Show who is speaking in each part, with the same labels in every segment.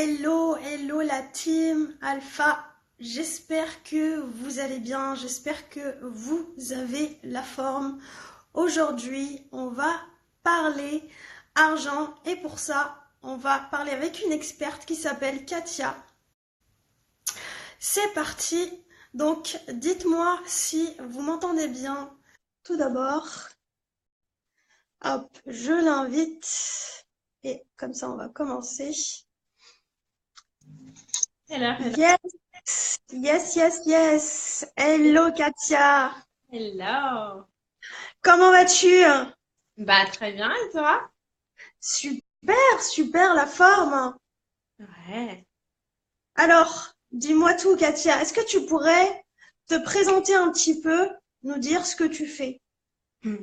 Speaker 1: Hello, hello la team Alpha. J'espère que vous allez bien, j'espère que vous avez la forme. Aujourd'hui, on va parler argent et pour ça, on va parler avec une experte qui s'appelle Katia. C'est parti. Donc, dites-moi si vous m'entendez bien. Tout d'abord, hop, je l'invite et comme ça, on va commencer.
Speaker 2: Hello, hello.
Speaker 1: Yes, yes. Hello Katia.
Speaker 2: Hello.
Speaker 1: Comment vas-tu?
Speaker 2: Bah, très bien, et toi?
Speaker 1: Super la forme.
Speaker 2: Ouais.
Speaker 1: Alors, dis-moi tout Katia. Est-ce que tu pourrais te présenter un petit peu, nous dire ce que tu fais?
Speaker 2: Hmm.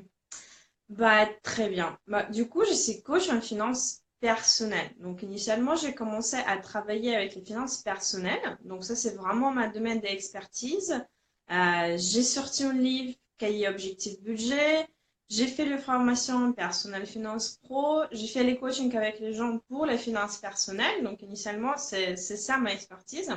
Speaker 2: Bah, très bien. Bah, du coup, je suis coach en finance personnelle. Donc, initialement, j'ai commencé à travailler avec les finances personnelles. Donc, ça, c'est vraiment ma domaine d'expertise. J'ai sorti un livre, Cahier Objectif Budget. J'ai fait les formations personnelles finance pro. J'ai fait les coachings avec les gens pour les finances personnelles. Donc, initialement, c'est ça ma expertise.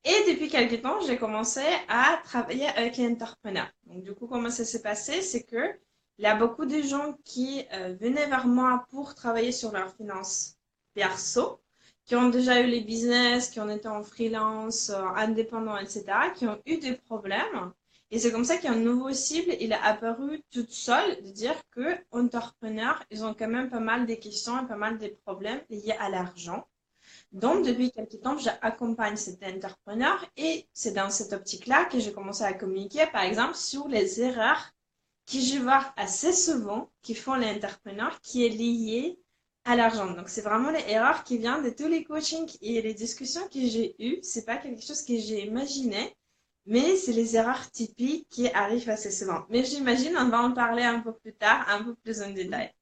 Speaker 2: Et depuis quelques temps, j'ai commencé à travailler avec les entrepreneurs. Donc, du coup, comment ça s'est passé? C'est que il y a beaucoup de gens qui venaient vers moi pour travailler sur leurs finances perso, qui ont déjà eu les business, qui ont été en freelance, indépendants, etc., qui ont eu des problèmes. Et c'est comme ça qu'un nouveau cible, il a apparu toute seule de dire que entrepreneurs, ils ont quand même pas mal de questions et pas mal de problèmes liés à l'argent. Donc, depuis quelques temps, j'accompagne cet entrepreneur et c'est dans cette optique-là que j'ai commencé à communiquer, par exemple, sur les erreurs que je vois assez souvent qui font les entrepreneurs qui est liée à l'argent. Donc, c'est vraiment les erreurs qui viennent de tous les coachings et les discussions que j'ai eues. C'est pas quelque chose que j'ai imaginé, mais c'est les erreurs typiques qui arrivent assez souvent. Mais j'imagine, on va en parler un peu plus tard, un peu plus en détail.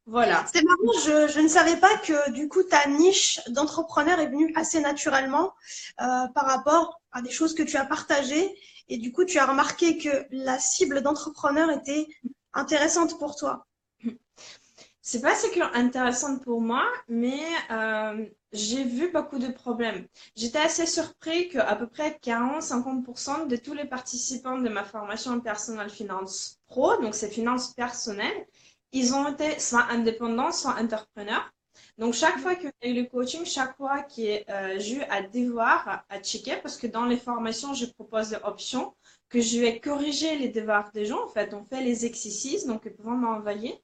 Speaker 2: Voilà.
Speaker 1: C'est marrant, je ne savais pas que du coup ta niche d'entrepreneur est venue assez naturellement par rapport à des choses que tu as partagées et du coup tu as remarqué que la cible d'entrepreneur était intéressante pour toi.
Speaker 2: C'est pas ce qui est intéressant pour moi, mais j'ai vu beaucoup de problèmes. J'étais assez surpris qu'à peu près 40-50% de tous les participants de ma formation en personal finance pro, donc c'est finances personnelles, ils ont été soit indépendants, soit entrepreneurs. Donc chaque fois qu'il y a eu le coaching, chaque fois que j'ai eu à devoir à checker, parce que dans les formations, je propose des options que je vais corriger les devoirs des gens. En fait, on fait les exercices, donc ils peuvent m'envoyer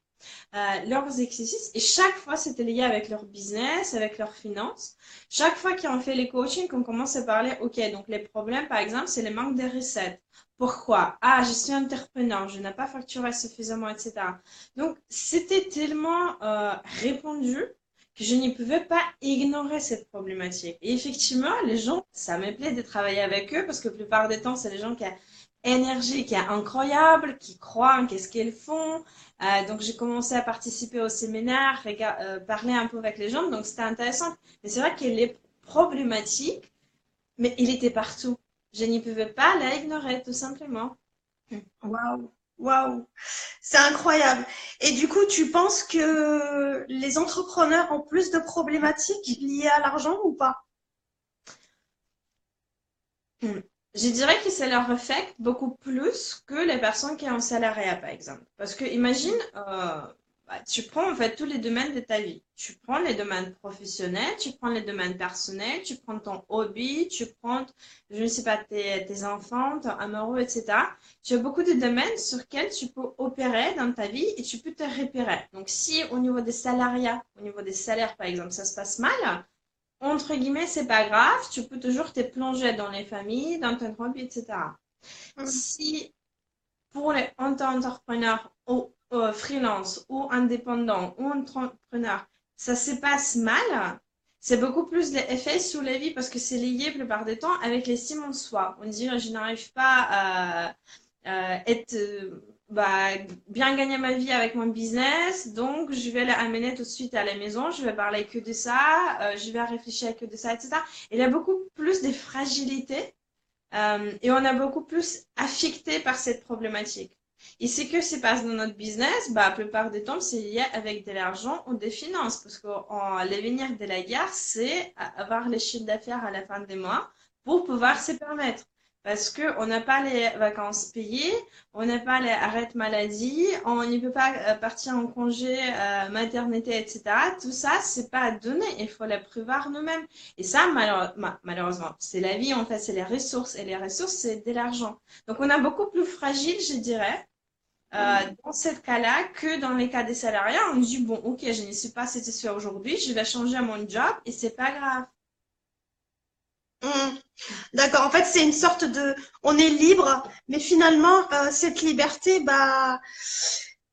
Speaker 2: leurs exercices et chaque fois c'était lié avec leur business, avec leurs finances. Chaque fois qu'on fait les coachings, on commence à parler, ok, donc les problèmes par exemple, c'est le manque de recettes. Pourquoi? Ah, je suis entrepreneur, je n'ai pas facturé suffisamment, etc. Donc c'était tellement répandu que je ne pouvais pas ignorer cette problématique. Et effectivement, les gens, ça me plaît de travailler avec eux parce que la plupart du temps, c'est les gens qui ont énergie qui est incroyable, qui croient en qu'est-ce qu'ils font, donc j'ai commencé à participer au séminaire, parler un peu avec les gens, donc c'était intéressant. Mais c'est vrai qu'il est problématique, mais il était partout. Je n'y pouvais pas l'ignorer, tout simplement.
Speaker 1: Waouh, waouh, c'est incroyable. Et du coup, tu penses que les entrepreneurs ont plus de problématiques liées à l'argent ou pas?
Speaker 2: Hmm. Je dirais que ça leur affecte beaucoup plus que les personnes qui ont un salariat, par exemple. Parce que imagine, tu prends en fait tous les domaines de ta vie. Tu prends les domaines professionnels, tu prends les domaines personnels, tu prends ton hobby, tu prends, je ne sais pas, tes enfants, ton amoureux, etc. Tu as beaucoup de domaines sur lesquels tu peux opérer dans ta vie et tu peux te repérer. Donc si au niveau des salariats, au niveau des salaires, par exemple, ça se passe mal, entre guillemets, c'est pas grave, tu peux toujours te plonger dans les familles, dans ton hobby, etc.
Speaker 1: Mm.
Speaker 2: Si pour les entrepreneurs ou freelance ou indépendants ou entrepreneurs, ça se passe mal, c'est beaucoup plus l'effet sur la vie parce que c'est lié la plupart du temps avec l'estime en soi. On dit, je n'arrive pas à être, bah, bien gagner ma vie avec mon business, donc je vais l'amener tout de suite à la maison, je vais parler que de ça, je vais réfléchir que de ça, etc. Il y a beaucoup plus de fragilité et on a beaucoup plus affecté par cette problématique. Et ce que se passe dans notre business, bah, la plupart du temps, c'est lié avec de l'argent ou des finances. Parce que l'avenir de la guerre, c'est avoir les chiffres d'affaires à la fin des mois pour pouvoir se permettre. Parce que on n'a pas les vacances payées, on n'a pas les arrêts maladie, on ne peut pas partir en congé maternité, etc. Tout ça, c'est pas donné. Il faut les prévoir nous-mêmes. Et ça, malheureusement, c'est la vie, en fait, c'est les ressources. Et les ressources, c'est de l'argent. Donc, on est beaucoup plus fragile, je dirais dans ce cas-là que dans les cas des salariés, on dit, bon, ok, je ne suis pas satisfait aujourd'hui, je vais changer mon job et c'est pas grave.
Speaker 1: Hmm. D'accord. En fait, c'est une sorte de, on est libre, mais finalement, cette liberté, bah,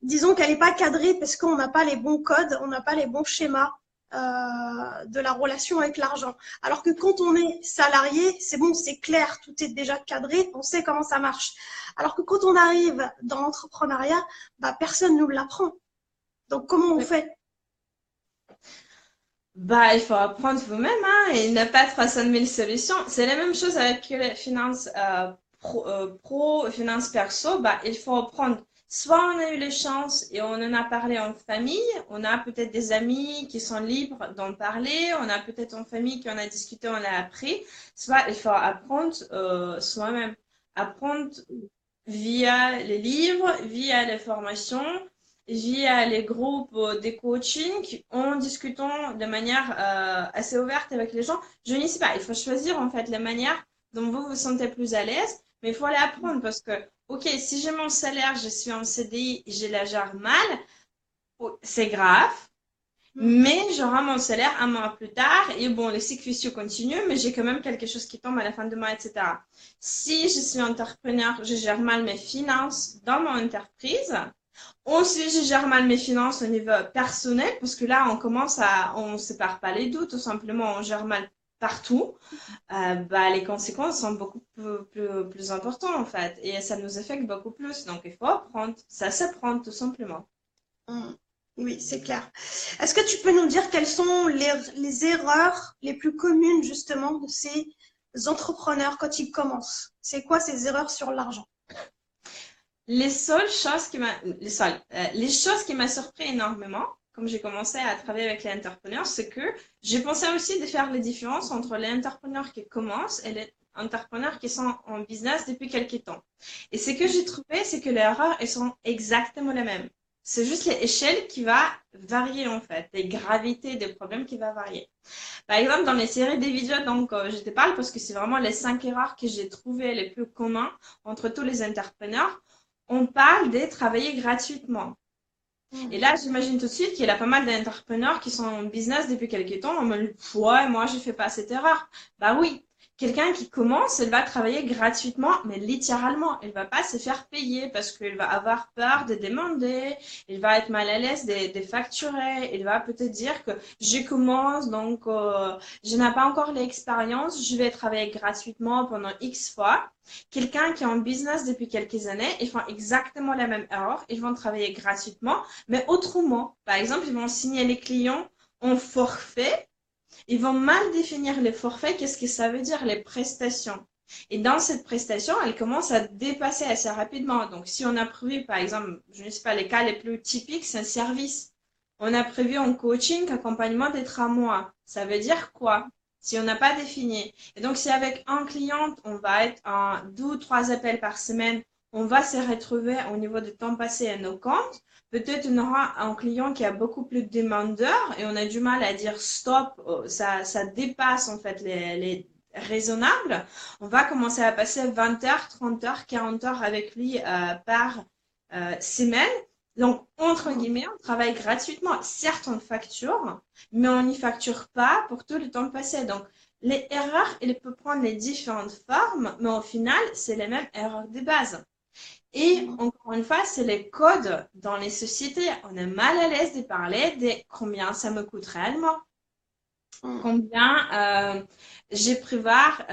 Speaker 1: disons qu'elle n'est pas cadrée parce qu'on n'a pas les bons codes, on n'a pas les bons schémas de la relation avec l'argent. Alors que quand on est salarié, c'est bon, c'est clair, tout est déjà cadré, on sait comment ça marche. Alors que quand on arrive dans l'entrepreneuriat, bah, personne ne nous l'apprend. Donc, comment on fait?
Speaker 2: Bah, il faut apprendre vous-même, hein, et il n'y a pas 300 000 solutions. C'est la même chose avec les finances pro, finances perso. Bah, il faut apprendre. Soit on a eu les chances et on en a parlé en famille, on a peut-être des amis qui sont libres d'en parler, on a peut-être en famille qui en a discuté, on a appris. Soit il faut apprendre soi-même. Apprendre via les livres, via les formations, via les groupes des coachings, en discutant de manière assez ouverte avec les gens. Je ne sais pas, il faut choisir en fait la manière dont vous vous sentez plus à l'aise, mais il faut aller apprendre parce que, ok, si j'ai mon salaire, je suis en CDI, j'ai la gère mal, oh, c'est grave. Mais j'aurai mon salaire un mois plus tard et bon, le cycle vicieux continue, mais j'ai quand même quelque chose qui tombe à la fin du mois, etc. Si je suis entrepreneur, je gère mal mes finances dans mon entreprise. Aussi, je gère mal mes finances au niveau personnel, parce que là, on sépare pas les deux, tout simplement, on gère mal partout. Bah, les conséquences sont beaucoup plus importantes, en fait, et ça nous affecte beaucoup plus. Donc, il faut apprendre. Ça s'apprend, tout simplement.
Speaker 1: Mm. Oui, c'est clair. Est-ce que tu peux nous dire quelles sont les erreurs les plus communes justement de ces entrepreneurs quand ils commencent? C'est quoi ces erreurs sur l'argent?
Speaker 2: Les choses qui m'a surpris énormément, comme j'ai commencé à travailler avec les entrepreneurs, c'est que j'ai pensé aussi de faire les différences entre les entrepreneurs qui commencent et les entrepreneurs qui sont en business depuis quelques temps. Et ce que j'ai trouvé, c'est que les erreurs, elles sont exactement les mêmes. C'est juste l'échelle qui va varier en fait, les gravités des problèmes qui va varier. Par exemple, dans les séries des vidéos, donc je te parle parce que c'est vraiment les 5 erreurs que j'ai trouvées les plus communs entre tous les entrepreneurs. On parle de travailler gratuitement. Et
Speaker 1: Mm.
Speaker 2: là, j'imagine tout de suite qu'il y a pas mal d'entrepreneurs qui sont en business depuis quelques temps. On me dit, ouais, moi, je fais pas cette erreur. Bah oui. Quelqu'un qui commence, elle va travailler gratuitement, mais littéralement, elle va pas se faire payer parce qu'elle va avoir peur de demander, elle va être mal à l'aise de facturer, elle va peut-être dire que je commence, donc je n'ai pas encore l'expérience, je vais travailler gratuitement pendant X fois. Quelqu'un qui est en business depuis quelques années, ils font exactement la même erreur, ils vont travailler gratuitement, mais autrement. Par exemple, ils vont signer les clients en forfait. Ils vont mal définir les forfaits. Qu'est-ce que ça veut dire, les prestations? Et dans cette prestation, elle commence à dépasser assez rapidement. Donc, si on a prévu, par exemple, je ne sais pas, les cas les plus typiques, c'est un service. On a prévu en coaching, accompagnement des 3 mois. Ça veut dire quoi? Si on n'a pas défini. Et donc, si avec un client, on va être en 2 ou 3 appels par semaine, on va se retrouver au niveau du temps passé à nos comptes. Peut-être on aura un client qui a beaucoup plus de demandeurs et on a du mal à dire stop, ça dépasse en fait les raisonnables. On va commencer à passer 20 heures, 30 heures, 40 heures avec lui par semaine. Donc, entre guillemets, on travaille gratuitement. Certes, on facture, mais on n'y facture pas pour tout le temps passé. Donc, les erreurs, elles peuvent prendre les différentes formes, mais au final, c'est les mêmes erreurs de base. Et encore une fois, c'est les codes dans les sociétés. On est mal à l'aise de parler de combien ça me coûte réellement,
Speaker 1: Mm.
Speaker 2: combien j'ai prévoir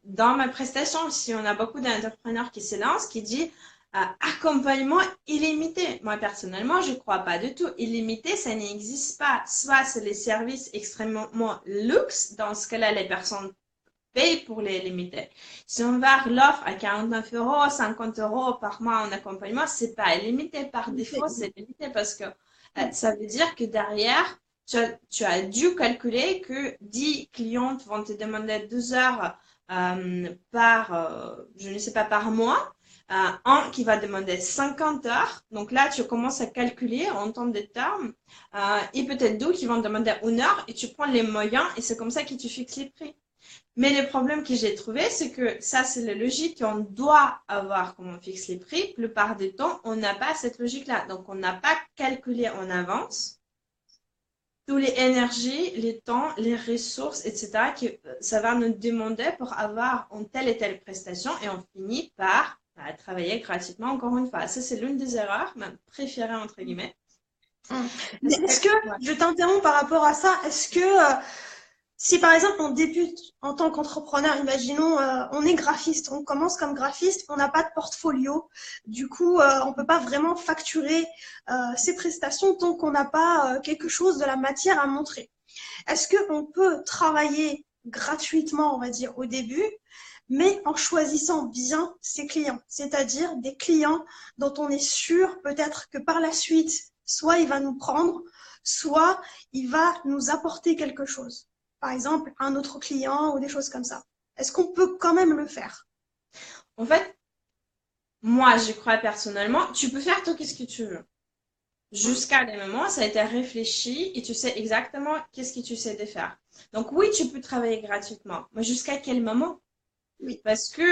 Speaker 2: dans ma prestation. Si on a beaucoup d'entrepreneurs qui se lancent, qui disent accompagnement illimité. Moi, personnellement, je ne crois pas du tout. Illimité, ça n'existe pas. Soit c'est les services extrêmement luxe. Dans ce cas-là, les personnes paye pour les limiter. Si on va l'offre à 49 euros, 50 euros par mois en accompagnement, c'est pas limité par défaut, c'est limité parce que ça veut dire que derrière, tu as dû calculer que 10 clientes vont te demander 2 heures je ne sais pas, par mois. Un qui va demander 50 heures. Donc là, tu commences à calculer en temps de termes. Et peut-être deux qui vont demander 1 heure et tu prends les moyens et c'est comme ça que tu fixes les prix. Mais le problème que j'ai trouvé, c'est que ça, c'est la logique qu'on doit avoir quand on fixe les prix. La plupart du temps, on n'a pas cette logique-là. Donc, on n'a pas calculé en avance toutes les énergies, les temps, les ressources, etc. que ça va nous demander pour avoir une telle et telle prestation et on finit par travailler gratuitement encore une fois. Ça, c'est l'une des erreurs, ma préférée entre guillemets.
Speaker 1: Mais est-ce que, je t'interromps par rapport à ça, est-ce que si par exemple on débute en tant qu'entrepreneur, imaginons on est graphiste, on commence comme graphiste, on n'a pas de portfolio, du coup on peut pas vraiment facturer ses prestations tant qu'on n'a pas quelque chose de la matière à montrer. Est-ce qu'on peut travailler gratuitement, on va dire, au début, mais en choisissant bien ses clients, c'est-à-dire des clients dont on est sûr peut-être que par la suite, soit il va nous prendre, soit il va nous apporter quelque chose. Par exemple, un autre client ou des choses comme ça. Est-ce qu'on peut quand même le faire?
Speaker 2: En fait, moi, je crois personnellement, tu peux faire tout ce que tu veux. Jusqu'à des moments, ça a été réfléchi et tu sais exactement qu'est-ce que tu sais de faire. Donc oui, tu peux travailler gratuitement, mais jusqu'à quel moment?
Speaker 1: Oui.
Speaker 2: Parce que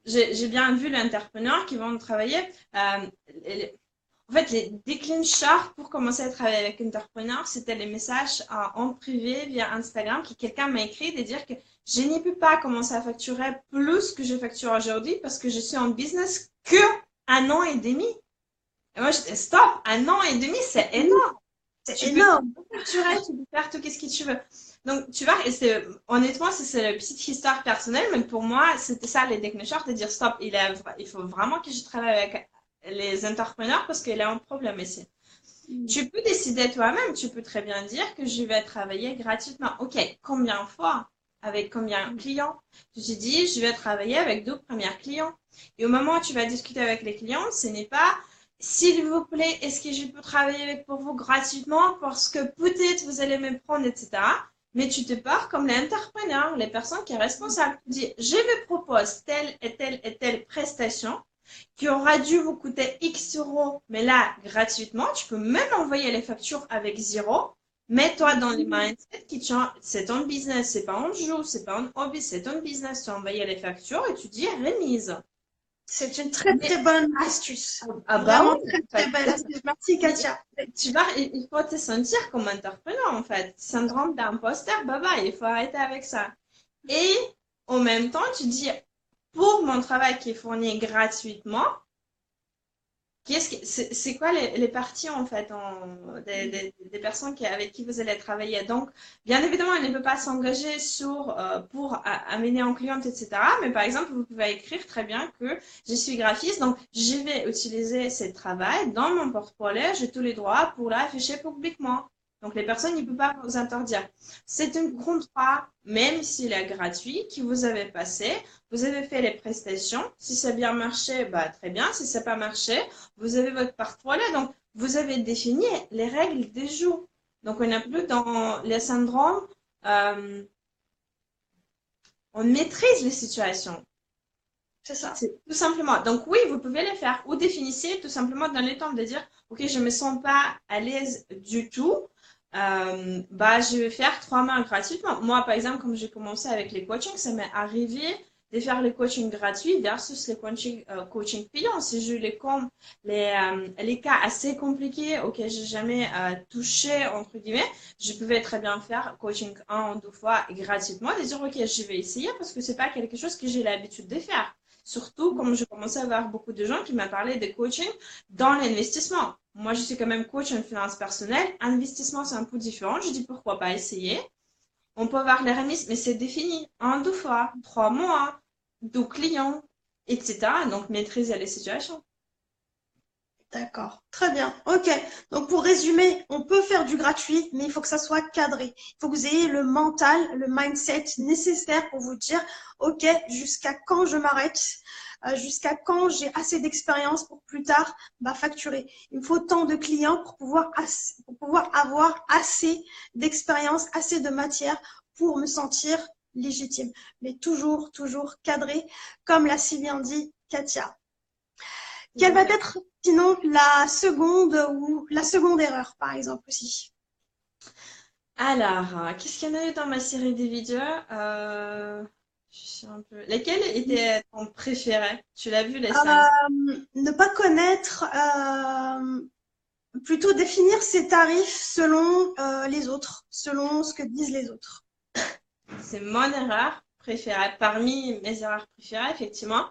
Speaker 2: j'ai bien vu l'entrepreneur qui vont travailler. En fait, les déclencheurs pour commencer à travailler avec un entrepreneur, c'était les messages en privé via Instagram que quelqu'un m'a écrit de dire que je ne peux pas commencer à facturer plus que je facture aujourd'hui parce que je suis en business que 1 an et demi. Et moi, j'étais stop, 1 an et demi, c'est énorme.
Speaker 1: C'est
Speaker 2: Tu peux
Speaker 1: énorme.
Speaker 2: facturer, tu peux faire tout ce que tu veux. Donc, tu vois, et c'est, honnêtement, c'est une petite histoire personnelle, mais pour moi, c'était ça les déclencheurs, de dire stop, il faut vraiment que je travaille avec les entrepreneurs parce qu'il y a un problème ici. Tu peux décider toi-même, tu peux très bien dire que je vais travailler gratuitement. Ok, combien de fois? Avec combien de clients? Tu te dis, je vais travailler avec 2 premiers clients. Et au moment où tu vas discuter avec les clients, ce n'est pas, s'il vous plaît, est-ce que je peux travailler avec pour vous gratuitement parce que peut-être vous allez me prendre, etc. Mais tu te pars comme l'entrepreneur, les personnes qui sont responsables. Tu dis, je vous propose telle et telle et telle prestation qui aura dû vous coûter X euros, mais là, gratuitement, tu peux même envoyer les factures avec zéro. Mets-toi dans les mindset qui c'est ton business, c'est pas un jeu, c'est pas un hobby, c'est ton business. Tu envoies les factures et tu dis remise.
Speaker 1: C'est une très très bonne astuce.
Speaker 2: Ah bah
Speaker 1: Vraiment
Speaker 2: oui,
Speaker 1: très
Speaker 2: en
Speaker 1: très
Speaker 2: fait.
Speaker 1: belle astuce. Merci Katia.
Speaker 2: Tu vois, il faut te sentir comme entrepreneur, en fait. Syndrome d'imposteur, bye bye, il faut arrêter avec ça. Et en même temps, tu dis, pour mon travail qui est fourni gratuitement, c'est quoi les parties en fait des personnes avec qui vous allez travailler? Donc, bien évidemment, elle ne peut pas s'engager pour amener en cliente, etc. Mais par exemple, vous pouvez écrire très bien que je suis graphiste, donc je vais utiliser ce travail dans mon portfolio, j'ai tous les droits pour l'afficher publiquement. Donc, les personnes ne peuvent pas vous interdire. C'est un contrat, même s'il est gratuit, que vous avez passé. Vous avez fait les prestations. Si ça a bien marché, bah, très bien. Si ça n'a pas marché, vous avez votre portfolio, donc vous avez défini les règles des jeux. Donc on n'a plus dans les syndromes, euh, on maîtrise les situations.
Speaker 1: C'est ça.
Speaker 2: C'est tout simplement. Donc oui, vous pouvez les faire. Ou définissez tout simplement dans les temps de dire, ok, je me sens pas à l'aise du tout. Bah, je vais faire 3 mois gratuitement. Moi, par exemple, comme j'ai commencé avec les coachings, ça m'est arrivé de faire les coachings gratuits versus les coaching payants. Si je les cas assez compliqués auxquels j'ai jamais touché, entre guillemets, je pouvais très bien faire coaching 1 ou 2 fois gratuitement et dire, ok, je vais essayer parce que c'est pas quelque chose que j'ai l'habitude de faire. Surtout comme je commençais à avoir beaucoup de gens qui m'ont parlé de coaching dans l'investissement. Moi, je suis quand même coach en finance personnelle. Investissement, c'est un peu différent. Je dis pourquoi pas essayer. On peut avoir les remises, mais c'est défini. 1, 2 fois, 3 mois, 2 clients, etc. Donc, maîtriser les situations.
Speaker 1: D'accord, très bien. Ok. Donc pour résumer, on peut faire du gratuit, mais il faut que ça soit cadré. Il faut que vous ayez le mental, le mindset nécessaire pour vous dire, ok, jusqu'à quand je m'arrête, jusqu'à quand j'ai assez d'expérience pour plus tard bah, facturer. Il me faut tant de clients pour pouvoir avoir assez d'expérience, assez de matière pour me sentir légitime. Mais toujours, toujours cadré, comme l'a si bien dit Katia. Quelle va
Speaker 2: Exact.
Speaker 1: être sinon la seconde erreur, par exemple aussi?
Speaker 2: Alors, qu'est-ce qu'il y en a eu dans ma série de vidéos? Je suis un peu... Lesquelles étaient ton préféré? Tu l'as vu les 5?
Speaker 1: Ne pas connaître, plutôt définir ses tarifs selon les autres, selon ce que disent les autres.
Speaker 2: C'est mon erreur préférée, parmi mes erreurs préférées, effectivement.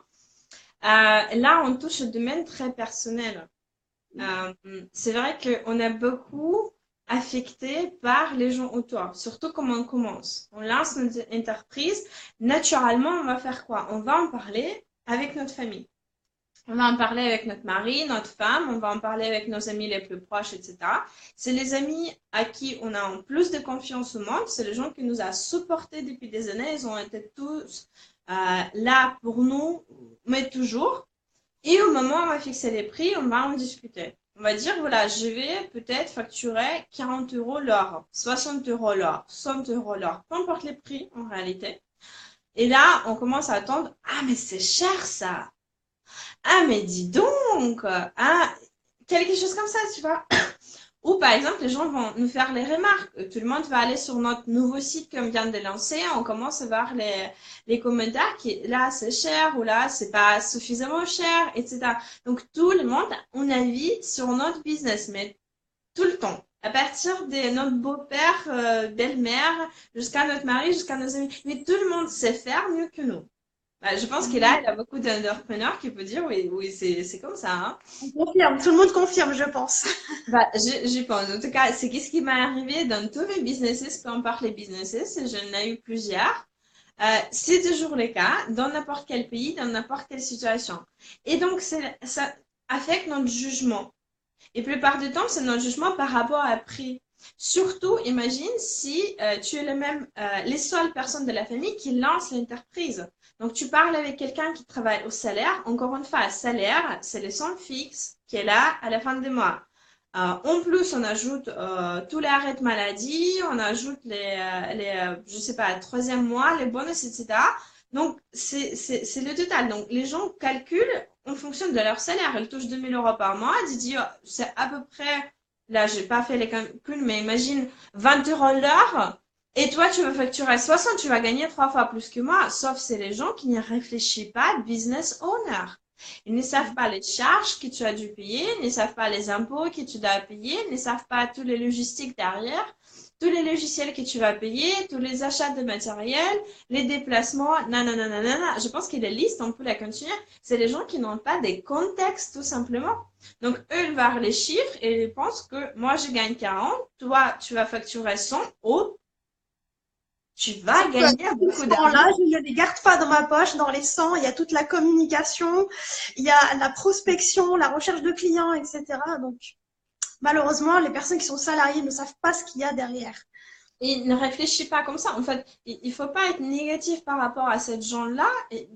Speaker 2: Là, on touche au domaine très personnel. Euh, c'est vrai qu'on a beaucoup affecté par les gens autour, surtout quand on commence. On lance notre entreprise, naturellement, on va faire quoi? On va en parler avec notre famille. On va en parler avec notre mari, notre femme, on va en parler avec nos amis les plus proches, etc. C'est les amis à qui on a en plus de confiance au monde, c'est les gens qui nous ont supportés depuis des années, ils ont été tous là pour nous, mais toujours. Et au moment où on va fixer les prix, on va en discuter. On va dire, voilà, je vais peut-être facturer 40 euros l'heure, 60 euros l'heure, 100 euros l'heure, peu importe les prix en réalité. Et là, on commence à attendre, ah mais c'est cher ça. Ah mais dis donc, ah, quelque chose comme ça, tu vois. Ou par exemple, les gens vont nous faire les remarques. Tout le monde va aller sur notre nouveau site qu'on vient de lancer. On commence à voir les commentaires qui, là, c'est cher ou là, c'est pas suffisamment cher, etc. Donc, tout le monde a un avis sur notre business, mais tout le temps. À partir de notre beau-père, belle-mère, jusqu'à notre mari, jusqu'à nos amis. Mais tout le monde sait faire mieux que nous. Bah, je pense que là, il y a beaucoup d'entrepreneurs qui peuvent dire oui, oui, c'est comme ça, hein.
Speaker 1: On confirme, tout le monde confirme, je pense.
Speaker 2: Bah, j'y pense. En tout cas, c'est qu'est-ce qui m'est arrivé dans tous mes businesses, peu importe les businesses, j'en ai eu plusieurs. C'est toujours le cas dans n'importe quel pays, dans n'importe quelle situation. Et donc, ça affecte notre jugement. Et la plupart du temps, c'est notre jugement par rapport à prix. Surtout, imagine si tu es les seules personnes de la famille qui lancent l'entreprise. Donc, tu parles avec quelqu'un qui travaille au salaire. Encore une fois, salaire, c'est le somme fixe qui est là à la fin du mois. En plus, on ajoute tous les arrêts de maladie, on ajoute je sais pas, troisième mois, les bonus, etc. Donc, c'est le total. Donc, les gens calculent en fonction de leur salaire. Ils touchent 2000 euros par mois. Ils disent, oh, c'est à peu près, là, j'ai pas fait les calculs, mais imagine 20 euros l'heure. Et toi, tu vas facturer 60, tu vas gagner 3 fois plus que moi. Sauf c'est les gens qui n'y réfléchissent pas, business owner. Ils ne savent pas les charges que tu as dû payer, ils ne savent pas les impôts que tu dois payer, ils ne savent pas tous les logistiques derrière, tous les logiciels que tu vas payer, tous les achats de matériel, les déplacements, nanana, nanana. Je pense que les listes, on peut la continuer. C'est les gens qui n'ont pas des contextes, tout simplement. Donc, eux, ils voient les chiffres et ils pensent que moi, je gagne 40, toi, tu vas facturer 100, oh, tu vas
Speaker 1: Sauf que
Speaker 2: gagner
Speaker 1: tout
Speaker 2: beaucoup
Speaker 1: ce
Speaker 2: d'argent.
Speaker 1: temps-là, je ne les garde pas dans ma poche, dans les 100. Il y a toute la communication, il y a la prospection, la recherche de clients, etc. Donc, malheureusement, les personnes qui sont salariées ne savent pas ce qu'il y a derrière.
Speaker 2: Et ne réfléchis pas comme ça. En fait, il faut pas être négatif par rapport à ces gens-là.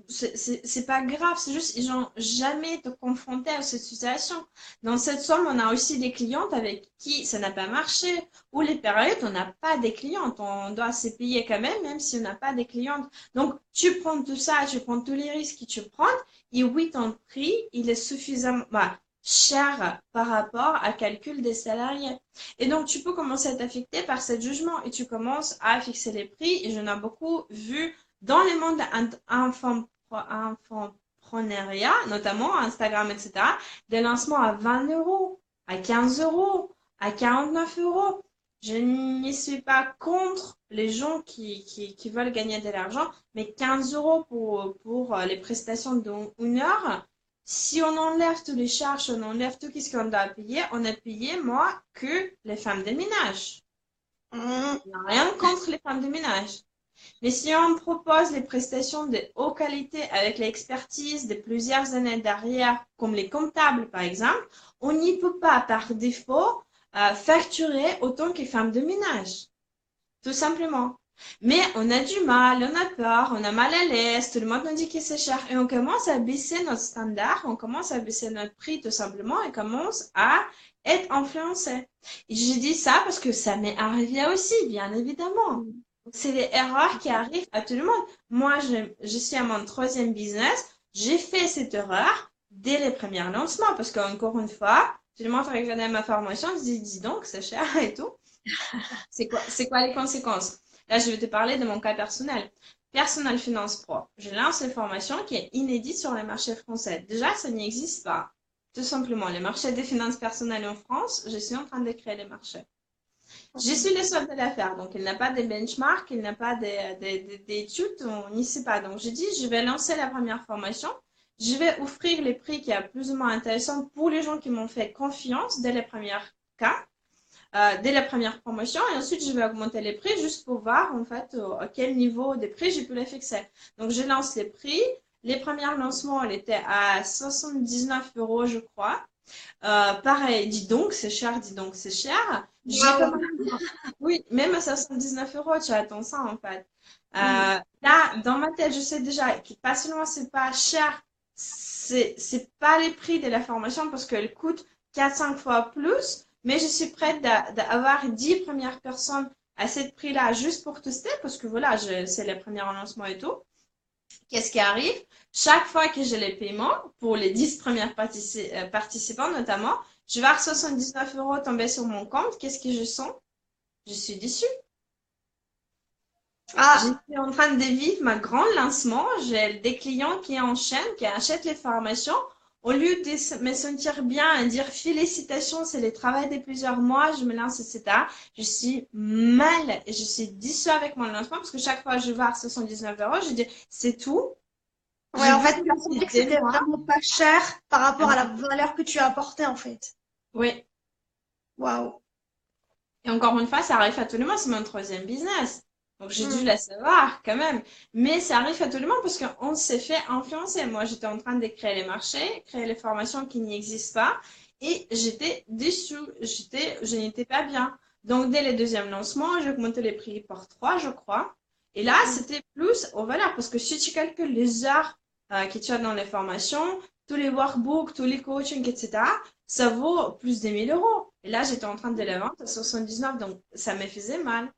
Speaker 2: C'est pas grave. C'est juste, ils n'ont jamais été confrontés à cette situation. Dans cette somme, on a aussi des clientes avec qui ça n'a pas marché. Ou les périodes, on n'a pas des clientes. On doit se payer quand même, même si on n'a pas des clientes. Donc, tu prends tout ça, tu prends tous les risques que tu prends. Et oui, ton prix, il est suffisamment, bah, cher par rapport à calcul des salariés. Et donc, tu peux commencer à t'affecter par ce jugement et tu commences à fixer les prix. Et je n'ai beaucoup vu dans les mondes infopreneuriat, notamment Instagram, etc., des lancements à 20 euros, à 15 euros, à 49 euros. Je n'y suis pas contre les gens qui veulent gagner de l'argent, mais 15 euros pour les prestations d'une heure, si on enlève tous les charges, on enlève tout ce qu'on doit payer, on a payé, moi, que les femmes de ménage.
Speaker 1: Mmh.
Speaker 2: Il n'y a rien contre les femmes de ménage. Mais si on propose les prestations de haute qualité avec l'expertise de plusieurs années derrière, comme les comptables par exemple, on n'y peut pas par défaut facturer autant que femmes de ménage, tout simplement. Mais on a du mal, on a peur, on a mal à l'aise, tout le monde nous dit que c'est cher et on commence à baisser notre standard, on commence à baisser notre prix tout simplement et commence à être influencé. Et je dis ça parce que ça m'est arrivé aussi, bien évidemment.
Speaker 1: Mm.
Speaker 2: C'est des erreurs qui arrivent à tout le monde. Moi, je suis à mon troisième business. J'ai fait cette erreur dès les premiers lancements parce qu'encore une fois, tout le monde regardait ma formation, je dis donc, c'est cher et tout. C'est quoi les conséquences? Là, je vais te parler de mon cas personnel. Personnel Finance Pro. Je lance une formation qui est inédite sur le marché français. Déjà, ça n'existe pas. Tout simplement, le marché des finances personnelles en France, je suis en train de créer les marchés. Je suis le seul de la faire, donc il n'a pas de benchmark, il n'a pas d'études, on n'y sait pas. Donc j'ai dit, je vais lancer la première formation, je vais offrir les prix qui est plus ou moins intéressant pour les gens qui m'ont fait confiance dès les premiers cas, dès la première promotion, et ensuite je vais augmenter les prix juste pour voir en fait à quel niveau des prix j'ai pu les fixer. Donc je lance les prix, les premiers lancements, elle était à 79 euros je crois. Pareil, dis donc, c'est cher, dis donc, c'est cher. J'ai pas
Speaker 1: Waouh.
Speaker 2: mal. Oui, même à 79 euros, tu attends ça en fait.
Speaker 1: Mm.
Speaker 2: Là, dans ma tête, je sais déjà que pas seulement c'est pas cher, c'est pas les prix de la formation parce qu'elle coûte 4-5 fois plus, mais je suis prête d'avoir 10 premières personnes à ce prix-là juste pour tester parce que voilà, c'est les premiers lancements et tout. Qu'est-ce qui arrive? Chaque fois que j'ai les paiements, pour les 10 premières participants notamment, je vais avoir 79 euros tomber sur mon compte. Qu'est-ce que je sens? Je suis déçue. Je
Speaker 1: Ah,
Speaker 2: suis en train de vivre ma grand lancement. J'ai des clients qui enchaînent, qui achètent les formations. Au lieu de me sentir bien et dire félicitations, c'est le travail de plusieurs mois, je me lance, etc. Je suis mal et je suis déçue avec mon lancement parce que chaque fois que je vais à 79 euros, je dis c'est tout.
Speaker 1: ouais,
Speaker 2: J'ai
Speaker 1: en
Speaker 2: vu
Speaker 1: fait,
Speaker 2: que
Speaker 1: tu as
Speaker 2: c'est
Speaker 1: trouvé que
Speaker 2: des
Speaker 1: c'était
Speaker 2: mois.
Speaker 1: vraiment pas cher par rapport à la valeur que tu as apportée, en fait.
Speaker 2: Oui.
Speaker 1: Waouh.
Speaker 2: Et encore une fois, ça arrive à tout le monde. C'est mon troisième business. Donc, j'ai dû
Speaker 1: Mm.
Speaker 2: la savoir quand même. Mais ça arrive à tout le monde parce qu'on s'est fait influencer. Moi, j'étais en train de créer les marchés, créer les formations qui n'existent pas. Et j'étais déçue. Je n'étais pas bien. Donc, dès le deuxième lancement, j'ai augmenté les prix par 3, je crois. Et là,
Speaker 1: Mm.
Speaker 2: c'était plus au valeur parce que si tu calcules les heures que tu as dans les formations, tous les workbooks, tous les coachings, etc., ça vaut plus de 1000 euros. Et là, j'étais en train de la vendre à 79, donc ça me faisait mal.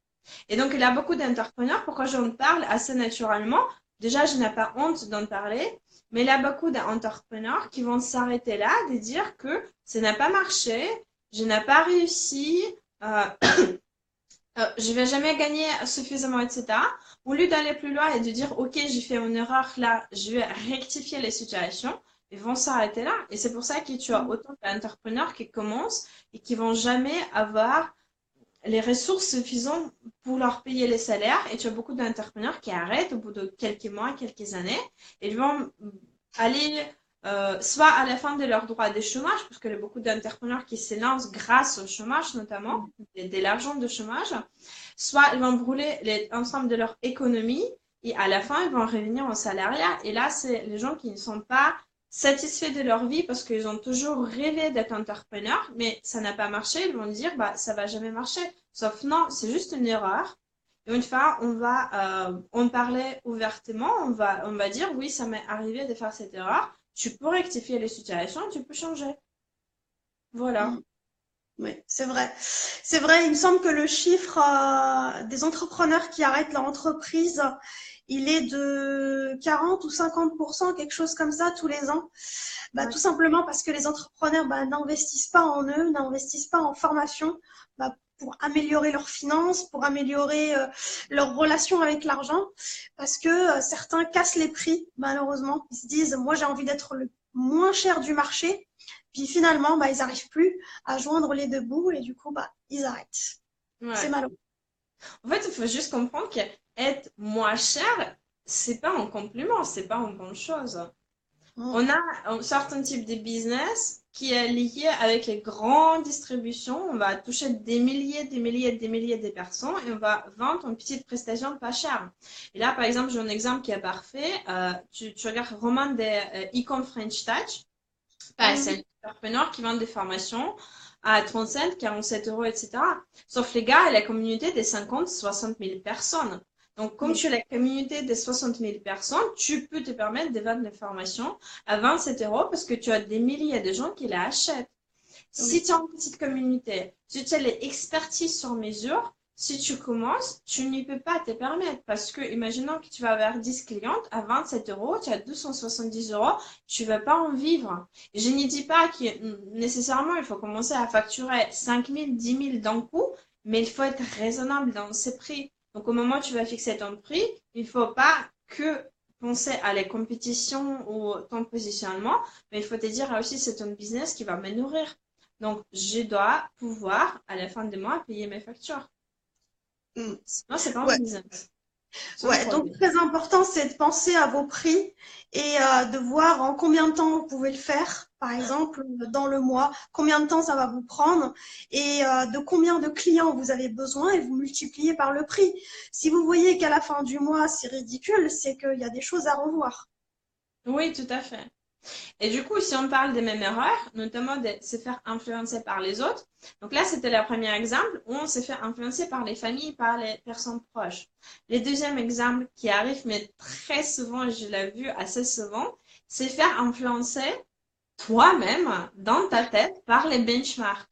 Speaker 2: Et donc, il y a beaucoup d'entrepreneurs, pourquoi j'en parle assez naturellement? Déjà, je n'ai pas honte d'en parler, mais il y a beaucoup d'entrepreneurs qui vont s'arrêter là, de dire que ça n'a pas marché, je n'ai pas réussi, euh, je vais jamais gagner suffisamment, etc. Au lieu d'aller plus loin et de dire, OK, j'ai fait une erreur là, je vais rectifier les situations, ils vont s'arrêter là. Et c'est pour ça que tu as
Speaker 1: Mm.
Speaker 2: autant d'entrepreneurs qui commencent et qui vont jamais avoir les ressources suffisantes pour leur payer les salaires. Et tu as beaucoup d'entrepreneurs qui arrêtent au bout de quelques mois, quelques années, et ils vont aller soit à la fin de leur droit de chômage, parce qu'il y a beaucoup d'entrepreneurs qui se lancent grâce au chômage notamment, de l'argent de chômage, soit ils vont brûler l'ensemble de leur économie et à la fin ils vont revenir en salariat. Et là, c'est les gens qui ne sont pas satisfaits de leur vie parce qu'ils ont toujours rêvé d'être entrepreneurs, mais ça n'a pas marché. Ils vont dire, bah, ça va jamais marcher. Sauf non, c'est juste une erreur. Et une fois, on va en parler ouvertement, on va dire, oui, ça m'est arrivé de faire cette erreur. Tu peux rectifier les situations, tu peux changer. Voilà.
Speaker 1: Mm. Oui, c'est vrai. C'est vrai, il me semble que le chiffre des entrepreneurs qui arrêtent leur entreprise, il est de 40 ou 50%, quelque chose comme ça, tous les ans. Bah,
Speaker 2: Ouais.
Speaker 1: tout simplement parce que les entrepreneurs bah, n'investissent pas en eux, n'investissent pas en formation bah, pour améliorer leurs finances, pour améliorer leur relation avec l'argent, parce que certains cassent les prix, malheureusement. Ils se disent, moi j'ai envie d'être le moins cher du marché, puis finalement, bah, ils n'arrivent plus à joindre les deux bouts et du coup, bah, ils arrêtent. C'est
Speaker 2: Ouais.
Speaker 1: malheureux.
Speaker 2: En fait, il faut juste comprendre que être moins cher, c'est pas un compliment, c'est pas une bonne chose.
Speaker 1: Mm.
Speaker 2: On a un certain type de business qui est lié avec les grandes distributions. On va toucher des milliers de personnes et on va vendre une petite prestation pas chère. Et là, par exemple, j'ai un exemple qui est parfait. Tu regardes Roman de Econ French Touch. Bah, c'est
Speaker 1: Mhm.
Speaker 2: un entrepreneur qui vend des formations à 37, 47 euros, etc. Sauf les gars, la communauté des 50, 60 000 personnes. Donc, comme
Speaker 1: Mm.
Speaker 2: tu as la communauté des 60 000 personnes, tu peux te permettre de vendre des formations à 27 euros parce que tu as des milliers de gens qui les achètent. Si
Speaker 1: Oui.
Speaker 2: tu as une petite communauté, si tu as l'expertise sur mesure, si tu commences, tu ne peux pas te permettre parce que, imaginons que tu vas avoir 10 clientes à 27 euros, tu as 270 euros, tu ne vas pas en vivre. Je ne dis pas que nécessairement il faut commencer à facturer 5 000, 10 000 d'un coup, mais il faut être raisonnable dans ses prix. Donc, au moment où tu vas fixer ton prix, il ne faut pas que penser à la compétition ou ton positionnement, mais il faut te dire aussi c'est un business qui va me nourrir. Donc, je dois pouvoir, à la fin du mois, payer mes factures.
Speaker 1: Mm.
Speaker 2: Sinon, c'est pas un
Speaker 1: Ouais.
Speaker 2: business. C'est un
Speaker 1: Ouais, donc
Speaker 2: produit.
Speaker 1: très important, c'est de penser à vos prix et de voir en combien de temps vous pouvez le faire, par exemple, dans le mois, combien de temps ça va vous prendre et de combien de clients vous avez besoin et vous multipliez par le prix. Si vous voyez qu'à la fin du mois, c'est ridicule, c'est qu'il y a des choses à revoir.
Speaker 2: Oui, tout à fait. Et du coup, si on parle des mêmes erreurs, notamment de se faire influencer par les autres, donc là, c'était le premier exemple où on s'est fait influencer par les familles, par les personnes proches. Le deuxième exemple qui arrive, mais très souvent, je l'ai vu assez souvent, c'est faire influencer toi-même dans ta tête par les benchmarks.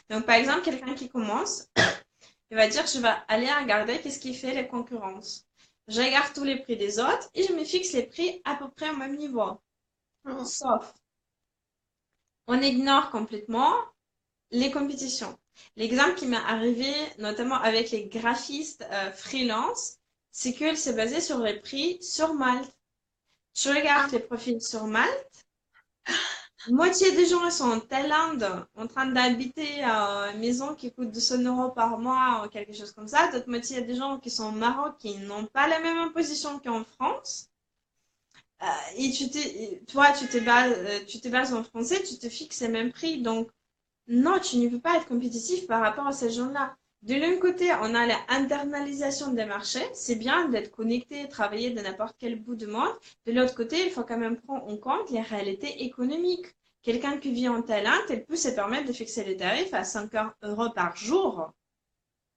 Speaker 2: Donc, par exemple, quelqu'un qui commence, il va dire, je vais aller regarder qu'est-ce qui fait les concurrences. Je regarde tous les prix des autres et je me fixe les prix à peu près au même niveau.
Speaker 1: Mm.
Speaker 2: Sauf, on ignore complètement les compétitions. L'exemple qui m'est arrivé, notamment avec les graphistes freelance, c'est qu'elle s'est basée sur les prix sur Malte. Je regarde les profils sur Malte. Moitié des gens ils sont en Thaïlande, en train d'habiter une maison qui coûte 200 euros par mois ou quelque chose comme ça. D'autres moitié des gens qui sont au Maroc qui n'ont pas la même imposition qu'en France. Et toi, tu te bases en français, tu te fixes les mêmes prix. Donc, non, tu ne peux pas être compétitif par rapport à ces gens-là. De l'un côté, on a l'internalisation des marchés. C'est bien d'être connecté, travailler de n'importe quel bout du monde. De l'autre côté, il faut quand même prendre en compte les réalités économiques. Quelqu'un qui vit en Thaïlande, elle peut se permettre de fixer les tarifs à 5 euros par jour.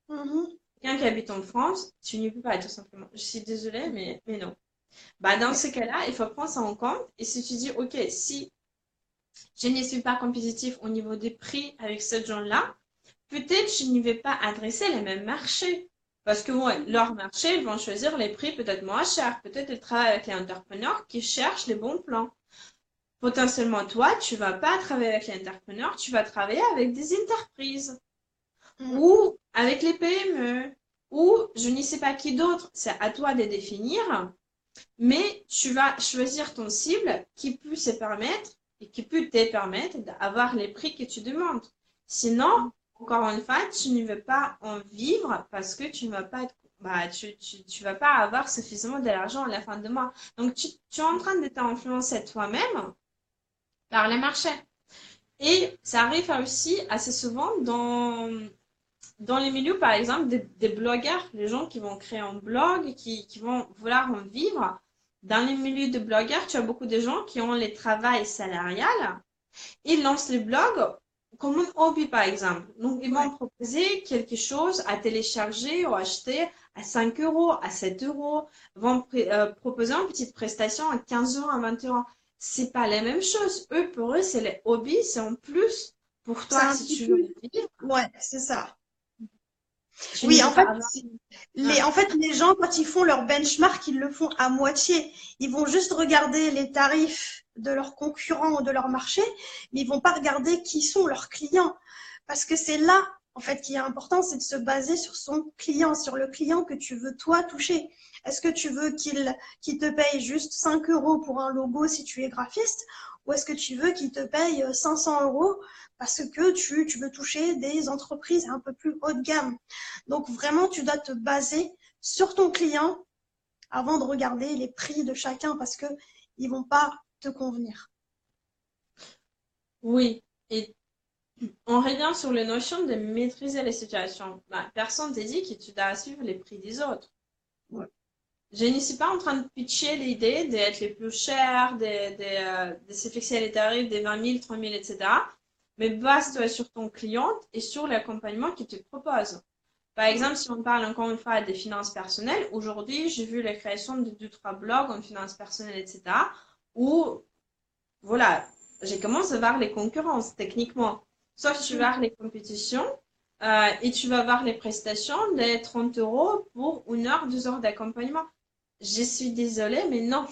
Speaker 1: Mhm.
Speaker 2: Quelqu'un qui habite en France, tu ne peux pas, tout simplement. Je suis désolée, mais non. Bah, dans ce cas-là, il faut prendre ça en compte. Et si tu dis, OK, si je ne suis pas compétitif au niveau des prix avec ces gens-là, peut-être je ne vais pas adresser les mêmes marchés. Parce que ouais, leur marché, ils vont choisir les prix peut-être moins chers. Peut-être ils travaillent avec les entrepreneurs qui cherchent les bons plans. Potentiellement, toi, tu vas pas travailler avec les entrepreneurs, tu vas travailler avec des entreprises
Speaker 1: Mm.
Speaker 2: ou avec les PME ou je ne sais pas qui d'autre. C'est à toi de définir, mais tu vas choisir ton cible qui peut se permettre et qui peut te permettre d'avoir les prix que tu demandes. Sinon, encore une fois, tu ne veux pas en vivre parce que tu ne vas pas être, bah, tu vas pas avoir suffisamment d'argent à la fin de mois. Donc, tu es en train de t'influencer toi-même par les marchés. Et ça arrive aussi assez souvent dans les milieux, par exemple, des blogueurs, les gens qui vont créer un blog, qui vont vouloir en vivre. Dans les milieux de blogueurs, tu as beaucoup de gens qui ont les travails salariales. Ils lancent les blogs comme un hobby, par exemple. Donc, ils vont
Speaker 1: Ouais.
Speaker 2: proposer quelque chose à télécharger ou acheter à 5 euros, à 7 euros. Ils vont proposer une petite prestation à 15 euros, à 20 euros. C'est pas la même chose. Eux, pour eux, c'est les hobbies, c'est en plus. Pour
Speaker 1: C'est
Speaker 2: toi,
Speaker 1: un
Speaker 2: si
Speaker 1: petit
Speaker 2: tu veux
Speaker 1: plus.
Speaker 2: vivre,
Speaker 1: Ouais, c'est ça.
Speaker 2: tu ne
Speaker 1: Oui,
Speaker 2: veux
Speaker 1: en
Speaker 2: pas
Speaker 1: fait,
Speaker 2: avoir.
Speaker 1: en fait, les gens, quand ils font leur benchmark, ils le font à moitié. Ils vont juste regarder les tarifs de leurs concurrents ou de leur marché, mais ils vont pas regarder qui sont leurs clients. Parce que c'est là, en fait, qui est important, c'est de se baser sur son client, sur le client que tu veux, toi, toucher. Est-ce que tu veux qu'il te paye juste 5 euros pour un logo si tu es graphiste, ou est-ce que tu veux qu'il te paye 500 euros parce que tu veux toucher des entreprises un peu plus haut de gamme? Donc vraiment, tu dois te baser sur ton client avant de regarder les prix de chacun parce que ils vont pas te convenir.
Speaker 2: Oui. Et on revient sur les notions de maîtriser les situations. Bah, personne t'a dit que tu dois suivre les prix des autres.
Speaker 1: Ouais.
Speaker 2: Je ne suis pas en train de pitcher l'idée d'être les plus chers, de se fixer les tarifs des 20 000, 30 000, etc. Mais base-toi sur ton client et sur l'accompagnement qu'il te propose. Par
Speaker 1: Ouais.
Speaker 2: exemple, si on parle encore une fois des finances personnelles, aujourd'hui, j'ai vu la création de 2-3 blogs en finances personnelles, etc. où, voilà, j'ai commencé à voir les concurrences techniquement. Sauf tu vas voir les compétitions et tu vas voir les prestations de 30 euros pour 1 heure, 2 heures d'accompagnement. Je suis désolée, mais non.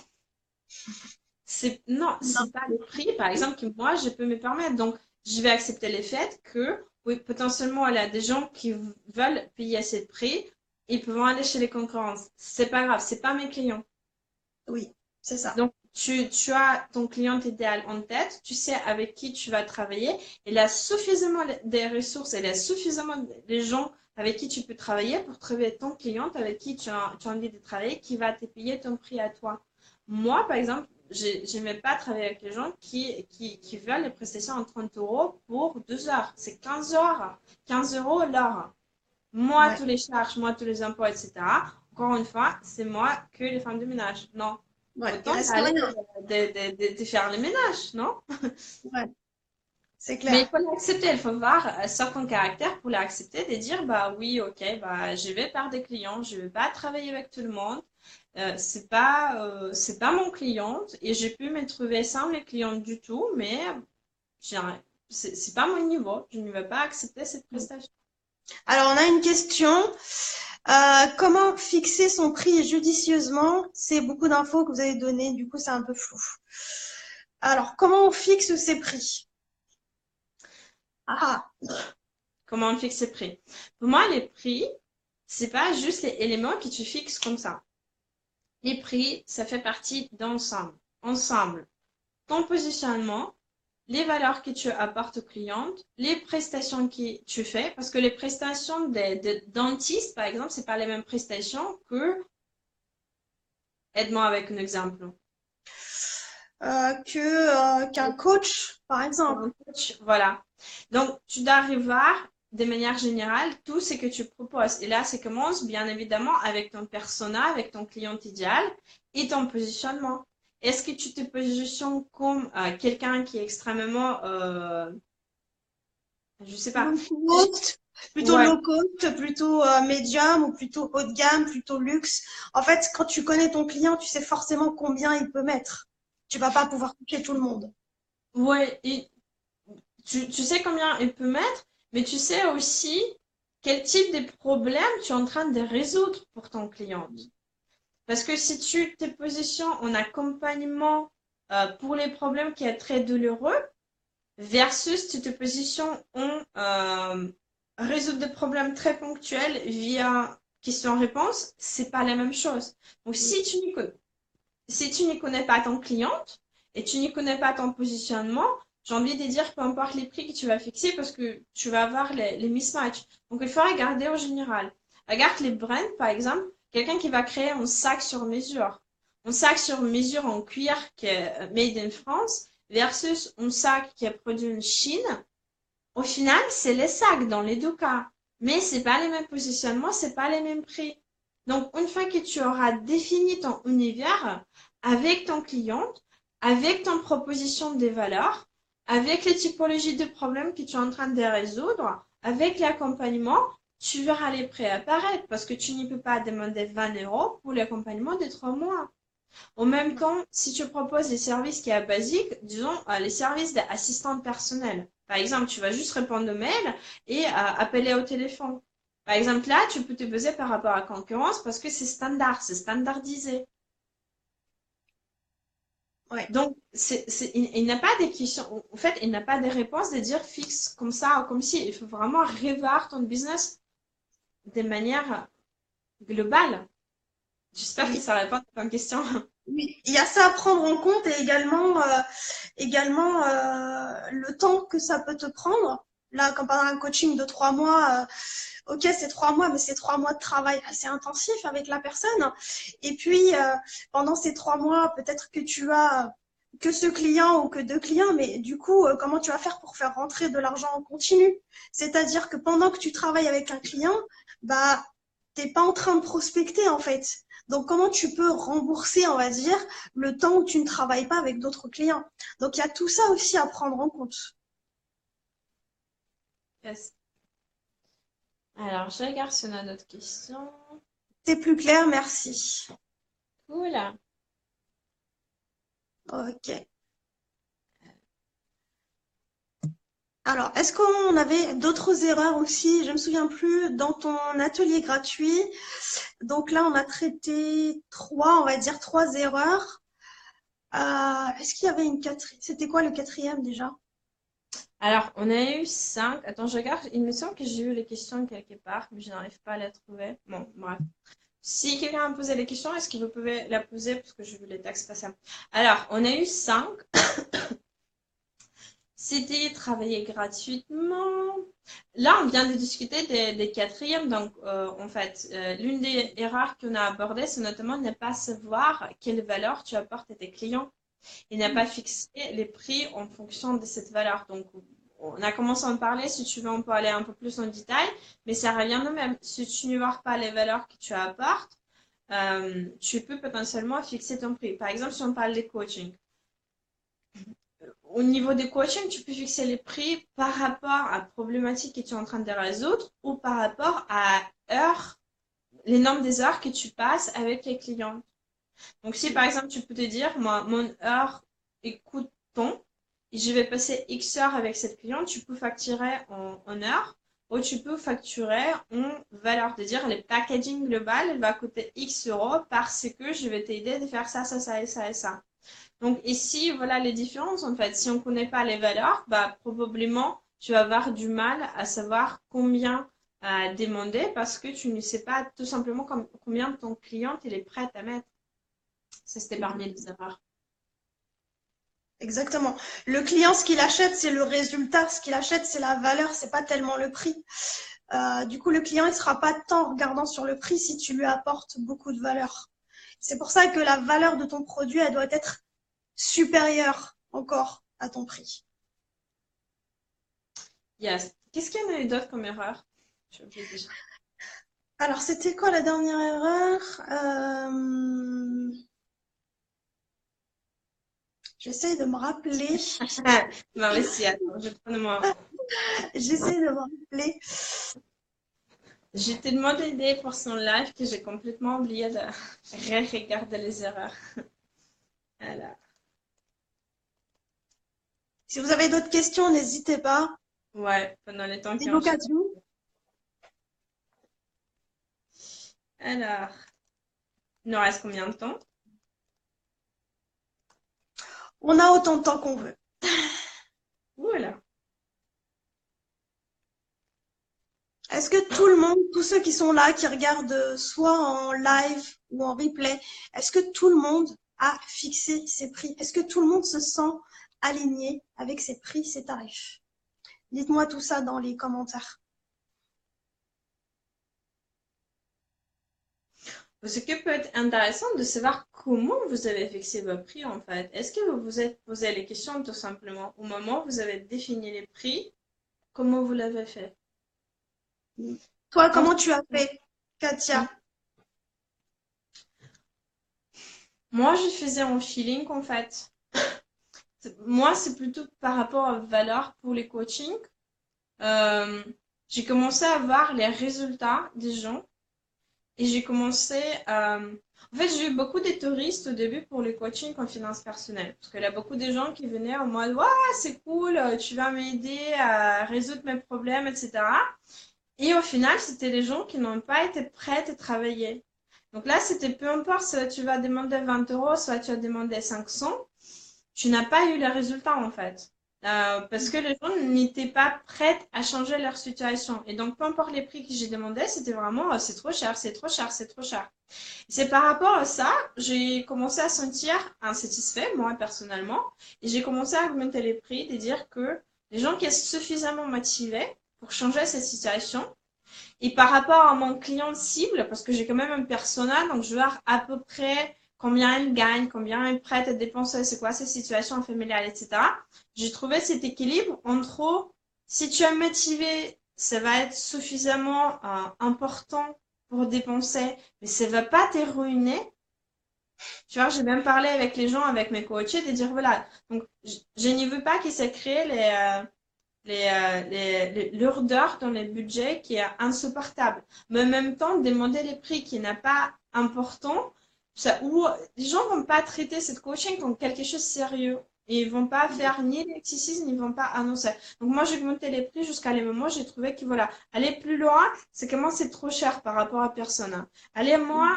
Speaker 2: Non,
Speaker 1: Non.
Speaker 2: c'est pas le prix, par exemple, que moi, je peux me permettre. Donc, je vais accepter le fait que, oui, potentiellement, il y a des gens qui veulent payer ce prix, ils peuvent aller chez les concurrents. C'est pas grave, c'est pas mes clients.
Speaker 1: Oui, c'est ça.
Speaker 2: Donc, tu as ton client idéal en tête, tu sais avec qui tu vas travailler, il a suffisamment des ressources, il a suffisamment de gens avec qui tu peux travailler pour trouver ton client avec qui tu as envie de travailler, qui va te payer ton prix à toi. Moi, par exemple, je n'aimais pas travailler avec les gens qui veulent les prestations en 30 euros pour 2 heures. C'est 15 heures, 15 euros l'heure. Moi,
Speaker 1: Ouais.
Speaker 2: tous les charges, moi, tous les impôts, etc. Encore une fois, c'est moi que les femmes de ménage. Non.
Speaker 1: Ouais. Il
Speaker 2: Autant
Speaker 1: reste
Speaker 2: aller
Speaker 1: rien.
Speaker 2: de faire le ménage, non?
Speaker 1: Ouais, c'est
Speaker 2: Mais il
Speaker 1: clair.
Speaker 2: faut l'accepter, il faut voir certain caractère pour l'accepter, de dire, bah oui, ok, bah je vais perdre des clients, je vais pas travailler avec tout le monde, c'est pas mon client et j'ai pu me trouver sans les clients du tout, mais j'ai un- c'est pas mon niveau, je ne vais pas accepter cette prestation.
Speaker 1: Alors, on a une question. Comment fixer son prix judicieusement? C'est beaucoup d'infos que vous avez données, du coup, c'est un peu flou. Alors, comment on fixe ses prix? Ah,
Speaker 2: Comment on fixe les prix? Pour moi, les prix, c'est pas juste les éléments que tu fixes comme ça. Les prix, ça fait partie d'ensemble. Ensemble, ton positionnement, les valeurs que tu apportes aux clientes, les prestations que tu fais, parce que les prestations des dentistes, par exemple, c'est pas les mêmes prestations que, aide-moi avec un exemple.
Speaker 1: qu'un coach, par exemple.
Speaker 2: Voilà. Donc, tu dois revoir de manière générale tout ce que tu proposes. Et là, ça commence bien évidemment avec ton persona, avec ton client idéal et ton positionnement. Est-ce que tu te positionnes comme quelqu'un qui est extrêmement, je sais pas,
Speaker 1: Low cost, plutôt
Speaker 2: ouais,
Speaker 1: low cost, plutôt médium ou plutôt haut de gamme, plutôt luxe. En fait, quand tu connais ton client, tu sais forcément combien il peut mettre. Tu vas pas pouvoir toucher tout le monde.
Speaker 2: ouais, et tu sais combien il peut mettre, mais tu sais aussi quel type de problème tu es en train de résoudre pour ton client. Parce que si tu te positionnes en accompagnement pour les problèmes qui est très douloureux, versus tu te positionnes en résoudre des problèmes très ponctuels via question-réponse, c'est pas la même chose. Donc si tu n'y connais pas ton cliente et tu n'y connais pas ton positionnement, j'ai envie de dire peu importe les prix que tu vas fixer parce que tu vas avoir les mismatchs. Donc il faut regarder en général. Regarde les brands, par exemple, quelqu'un qui va créer un sac sur mesure. Un sac sur mesure en cuir qui est made in France versus un sac qui est produit en Chine. Au final, c'est les sacs dans les deux cas. Mais c'est pas les mêmes positionnements, c'est pas les mêmes prix. Donc, une fois que tu auras défini ton univers avec ton client, avec ton proposition des valeurs, avec les typologies de problèmes que tu es en train de résoudre, avec l'accompagnement, tu verras les prix apparaître parce que tu ne peux pas demander 20 euros pour l'accompagnement de 3 mois. En même temps, si tu proposes des services qui sont basiques, disons les services d'assistante personnelle. Par exemple, tu vas juste répondre aux mails et appeler au téléphone. Par exemple, là, tu peux te baser par rapport à la concurrence parce que c'est standard, c'est standardisé.
Speaker 1: Ouais.
Speaker 2: Donc, il n'a pas des questions, en fait, il n'a pas de réponses de dire fixe comme ça ou comme si. Il faut vraiment revoir ton business de manière globale. J'espère que
Speaker 1: Oui.
Speaker 2: ça répond à ton question.
Speaker 1: Oui, il y a ça à prendre en compte et également le temps que ça peut te prendre. Là, comme pendant un coaching de 3 mois, ok, c'est 3 mois, mais c'est 3 mois de travail assez intensif avec la personne. Et puis, pendant ces 3 mois, peut-être que tu as que ce client ou que deux clients, mais du coup, comment tu vas faire pour faire rentrer de l'argent en continu? C'est-à-dire que pendant que tu travailles avec un client, bah, t'es pas en train de prospecter en fait. Donc, comment tu peux rembourser, on va dire, le temps où tu ne travailles pas avec d'autres clients? Donc, il y a tout ça aussi à prendre en compte.
Speaker 2: Yes. Alors, je regarde si on a d'autres questions.
Speaker 1: C'est plus clair, merci.
Speaker 2: Cool.
Speaker 1: Ok. Alors, est-ce qu'on avait d'autres erreurs aussi? Je me souviens plus dans ton atelier gratuit. Donc là, on a traité trois, on va dire trois erreurs. Est-ce qu'il y avait une quatrième? C'était quoi le quatrième déjà?
Speaker 2: Alors, on a eu 5. Attends, je regarde. Il me semble que j'ai eu les questions quelque part, mais je n'arrive pas à les trouver. Bon, bref. Si quelqu'un a posé les questions, est-ce que vous pouvez la poser parce que je veux les textes passer. Alors, on a eu 5. C'était travailler gratuitement. Là, on vient de discuter des quatrièmes. Donc, en fait, l'une des erreurs qu'on a abordées, c'est notamment ne pas savoir quelle valeur tu apportes à tes clients et ne pas fixer les prix en fonction de cette valeur. Donc, on a commencé à en parler. Si tu veux, on peut aller un peu plus en détail, mais ça revient de même. Si tu ne vois pas les valeurs que tu apportes, tu peux potentiellement fixer ton prix. Par exemple, si on parle des coachings. Au niveau des coachings, tu peux fixer les prix par rapport à la problématique que tu es en train de résoudre ou par rapport à heures, les nombres des heures que tu passes avec les clients. Donc, si par exemple, tu peux te dire, moi, mon heure écoute ton, et je vais passer X heures avec cette cliente, tu peux facturer en heures ou tu peux facturer en valeur. De dire, le packaging global, elle va coûter X euros parce que je vais t'aider de faire ça, ça, ça et ça et ça. Donc ici, voilà les différences en fait. Si on ne connaît pas les valeurs, bah, probablement tu vas avoir du mal à savoir combien demander parce que tu ne sais pas tout simplement combien ton client il est prêt à mettre. Ça, c'était parmi les erreurs.
Speaker 1: Exactement. Le client, ce qu'il achète, c'est le résultat. Ce qu'il achète, c'est la valeur, c'est pas tellement le prix. Du coup, le client, il sera pas tant regardant sur le prix si tu lui apportes beaucoup de valeur. C'est pour ça que la valeur de ton produit, elle doit être supérieure encore à ton prix.
Speaker 2: Yes. Qu'est-ce qu'il y en a eu d'autre comme erreur? J'ai oublié déjà.
Speaker 1: Alors, c'était quoi la dernière erreur? J'essaie de me rappeler.
Speaker 2: Moi aussi, attends, je prends moi.
Speaker 1: J'essaie de me rappeler.
Speaker 2: Je t'ai demandé d'aider pour son live que j'ai complètement oublié de regarder les erreurs. Alors,
Speaker 1: Si vous avez d'autres questions, n'hésitez pas.
Speaker 2: ouais, pendant les temps
Speaker 1: C'est
Speaker 2: qui enchaînent.
Speaker 1: l'occasion.
Speaker 2: Alors, il nous reste combien de temps?
Speaker 1: On a autant de temps qu'on veut.
Speaker 2: Voilà.
Speaker 1: Est-ce que tout le monde, tous ceux qui sont là, qui regardent soit en live ou en replay, est-ce que tout le monde a fixé ses prix? Est-ce que tout le monde se sent aligné avec ses prix, ses tarifs? Dites-moi tout ça dans les commentaires.
Speaker 2: Ce qui peut être intéressant de savoir comment vous avez fixé vos prix en fait. Est-ce que vous vous êtes posé les questions tout simplement au moment où vous avez défini les prix, comment vous l'avez fait?
Speaker 1: Toi,
Speaker 2: Quand-
Speaker 1: comment tu as fait, Katia?
Speaker 2: Moi, je faisais en feeling en fait. Moi, c'est plutôt par rapport à valeur pour les coachings. Euh, j'ai commencé à voir les résultats des gens et j'ai commencé à... En fait, j'ai eu beaucoup de touristes au début pour le coaching en finance personnelle. Parce qu'il y a beaucoup de gens qui venaient en mode, ouais, c'est cool, tu vas m'aider à résoudre mes problèmes, etc. Et au final, c'était les gens qui n'ont pas été prêts à travailler. Donc là, c'était peu importe, soit tu vas demander 20 euros, soit tu vas demander 500, tu n'as pas eu les résultats en fait. Parce que les gens n'étaient pas prêts à changer leur situation. Et donc, peu importe les prix que j'ai demandé, c'était vraiment c'est trop cher, c'est trop cher, c'est trop cher. C'est par rapport à ça, j'ai commencé à sentir insatisfait, moi personnellement, et j'ai commencé à augmenter les prix, de dire que les gens qui sont suffisamment motivés pour changer cette situation, et par rapport à mon client cible, parce que j'ai quand même un persona, donc je vais voir à peu près combien elle gagne, combien elle est prête à dépenser, c'est quoi sa situation familiale, etc. J'ai trouvé cet équilibre entre si tu es motivé, ça va être suffisamment important pour dépenser, mais ça va pas te ruiner. Tu vois, j'ai même parlé avec les gens, avec mes coachés, de dire voilà, donc je n'y veux pas qu'ils se créent les lourdeurs dans les budgets qui est insupportable. Mais en même temps, demander les prix qui n'est pas important, ça, ou les gens vont pas traiter cette coaching comme quelque chose de sérieux. Et ils vont pas faire ni l'exercice, ni ils vont pas annoncer. Donc moi, j'ai augmenté les prix jusqu'à les moments, j'ai trouvé que voilà, aller plus loin, c'est comment c'est trop cher par rapport à personne. Hein. Aller moins,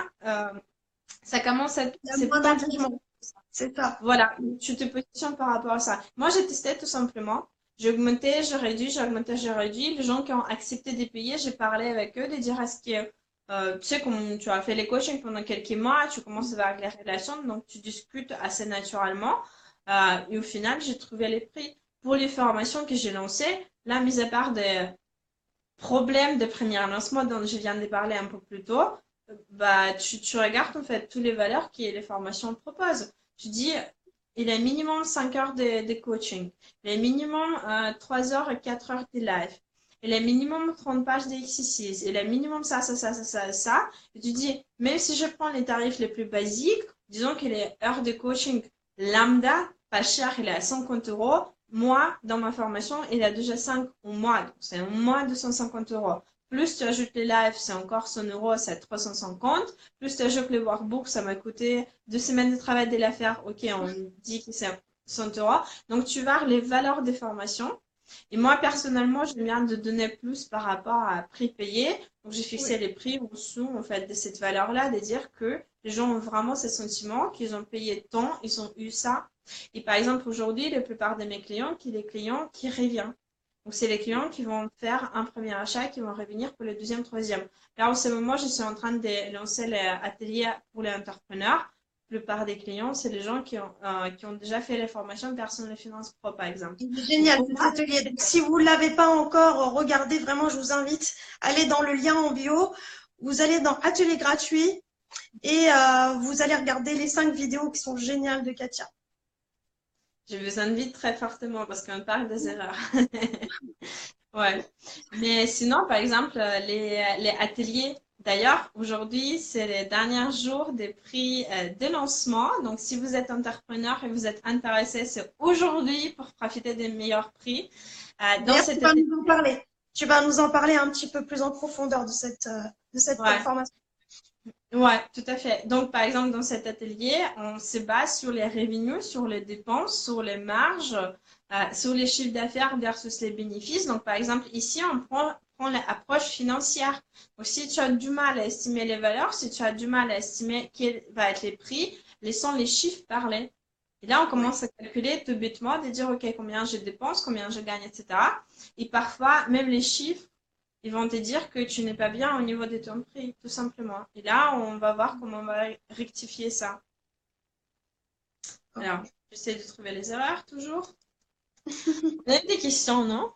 Speaker 2: ça commence à être,
Speaker 1: Il y a
Speaker 2: c'est
Speaker 1: moins
Speaker 2: pas
Speaker 1: d'engagement, c'est ça.
Speaker 2: voilà, tu te positionnes par rapport à ça. Moi, j'ai testé tout simplement. J'ai augmenté, j'ai réduit, j'ai augmenté, j'ai réduit. Les gens qui ont accepté de payer, j'ai parlé avec eux, de dire est-ce que, tu sais, comme tu as fait les coachings pendant quelques mois, tu commences avec les relations, donc tu discutes assez naturellement. Et au final, j'ai trouvé les prix pour les formations que j'ai lancées. Là, mis à part des problèmes de premier lancement dont je viens de parler un peu plus tôt, bah, tu regardes en fait toutes les valeurs que les formations proposent. Tu dis, il est minimum 5 heures de coaching, il est minimum 3 heures et 4 heures de live, il est minimum 30 pages d'exercices, il est minimum ça, ça, ça, ça, ça, ça. Et tu dis, même si je prends les tarifs les plus basiques, disons que les heures de coaching lambda, pas cher, il est à 50 euros. Moi, dans ma formation, il y a déjà 5 au mois. Donc, c'est au moins 250 euros. Plus tu ajoutes les lives, c'est encore 100 euros, c'est 350. Plus tu ajoutes les workbooks, ça m'a coûté 2 semaines de travail de l'affaire. Ok, on dit que c'est 100 euros. Donc, tu vas les valeurs des formations. Et moi, personnellement, je viens de donner plus par rapport à prix payé. Donc, j'ai fixé
Speaker 1: Oui.
Speaker 2: les prix en dessous, en fait, de cette valeur-là, de dire que les gens ont vraiment ce sentiment qu'ils ont payé tant, ils ont eu ça. Et par exemple, aujourd'hui, la plupart de mes clients, qui les clients qui reviennent. Donc, c'est les clients qui vont faire un premier achat, qui vont revenir pour le deuxième, troisième. Là, en ce moment, je suis en train de lancer l'atelier pour les entrepreneurs. La plupart des clients, c'est les gens qui ont déjà fait les formations Personne les finances pro, par exemple.
Speaker 1: Il est
Speaker 2: Donc,
Speaker 1: génial
Speaker 2: pour
Speaker 1: cet
Speaker 2: moi,
Speaker 1: atelier. Donc, si vous ne l'avez pas encore regardé, vraiment, je vous invite à aller dans le lien en bio. Vous allez dans Atelier gratuit et vous allez regarder les 5 vidéos qui sont géniales de Katia.
Speaker 2: je vous invite très fortement parce qu'on parle des erreurs. Ouais. Mais sinon, par exemple, les ateliers, d'ailleurs, aujourd'hui, c'est les derniers jours des prix de lancement. Donc, si vous êtes entrepreneur et vous êtes intéressé, c'est aujourd'hui pour profiter des meilleurs prix. Dans
Speaker 1: D'ailleurs, tu
Speaker 2: cet
Speaker 1: vas
Speaker 2: atelier,
Speaker 1: nous en parler. Tu vas nous en parler un petit peu plus en profondeur de cette
Speaker 2: ouais.
Speaker 1: formation.
Speaker 2: Ouais, tout à fait. Donc, par exemple, dans cet atelier, on se base sur les revenus, sur les dépenses, sur les marges, sur les chiffres d'affaires versus les bénéfices. Donc, par exemple, ici, prend l'approche financière. Donc, si tu as du mal à estimer les valeurs, si tu as du mal à estimer quels vont être les prix, laissons les chiffres parler. Et là, on
Speaker 1: Ouais.
Speaker 2: commence à calculer tout bêtement, de dire, OK, combien je dépense, combien je gagne, etc. Et parfois, même les chiffres, ils vont te dire que tu n'es pas bien au niveau de ton prix, tout simplement. Et là, on va voir comment on va rectifier ça. Alors,
Speaker 1: Ok.
Speaker 2: j'essaie de trouver les erreurs toujours. On a des questions, non?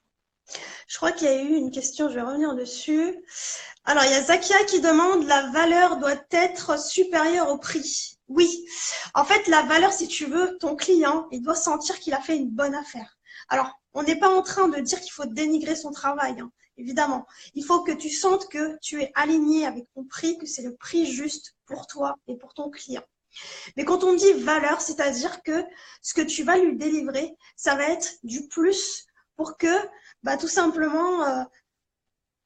Speaker 1: Je crois qu'il y a eu une question, je vais revenir dessus. Alors, il y a Zakia qui demande la valeur doit être supérieure au prix. Oui. En fait, la valeur, si tu veux, ton client, il doit sentir qu'il a fait une bonne affaire. Alors, on n'est pas en train de dire qu'il faut dénigrer son travail, hein, évidemment. Il faut que tu sentes que tu es aligné avec ton prix, que c'est le prix juste pour toi et pour ton client. Mais quand on dit valeur, c'est-à-dire que ce que tu vas lui délivrer, ça va être du plus pour que, bah, tout simplement,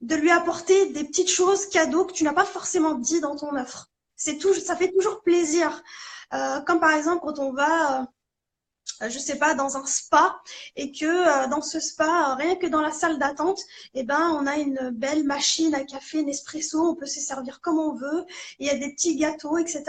Speaker 1: de lui apporter des petites choses cadeaux que tu n'as pas forcément dit dans ton offre. C'est tout, ça fait toujours plaisir. Comme par exemple quand on va je sais pas, dans un spa et que dans ce spa, rien que dans la salle d'attente, eh ben, on a une belle machine à café Nespresso, on peut se servir comme on veut, il y a des petits gâteaux, etc.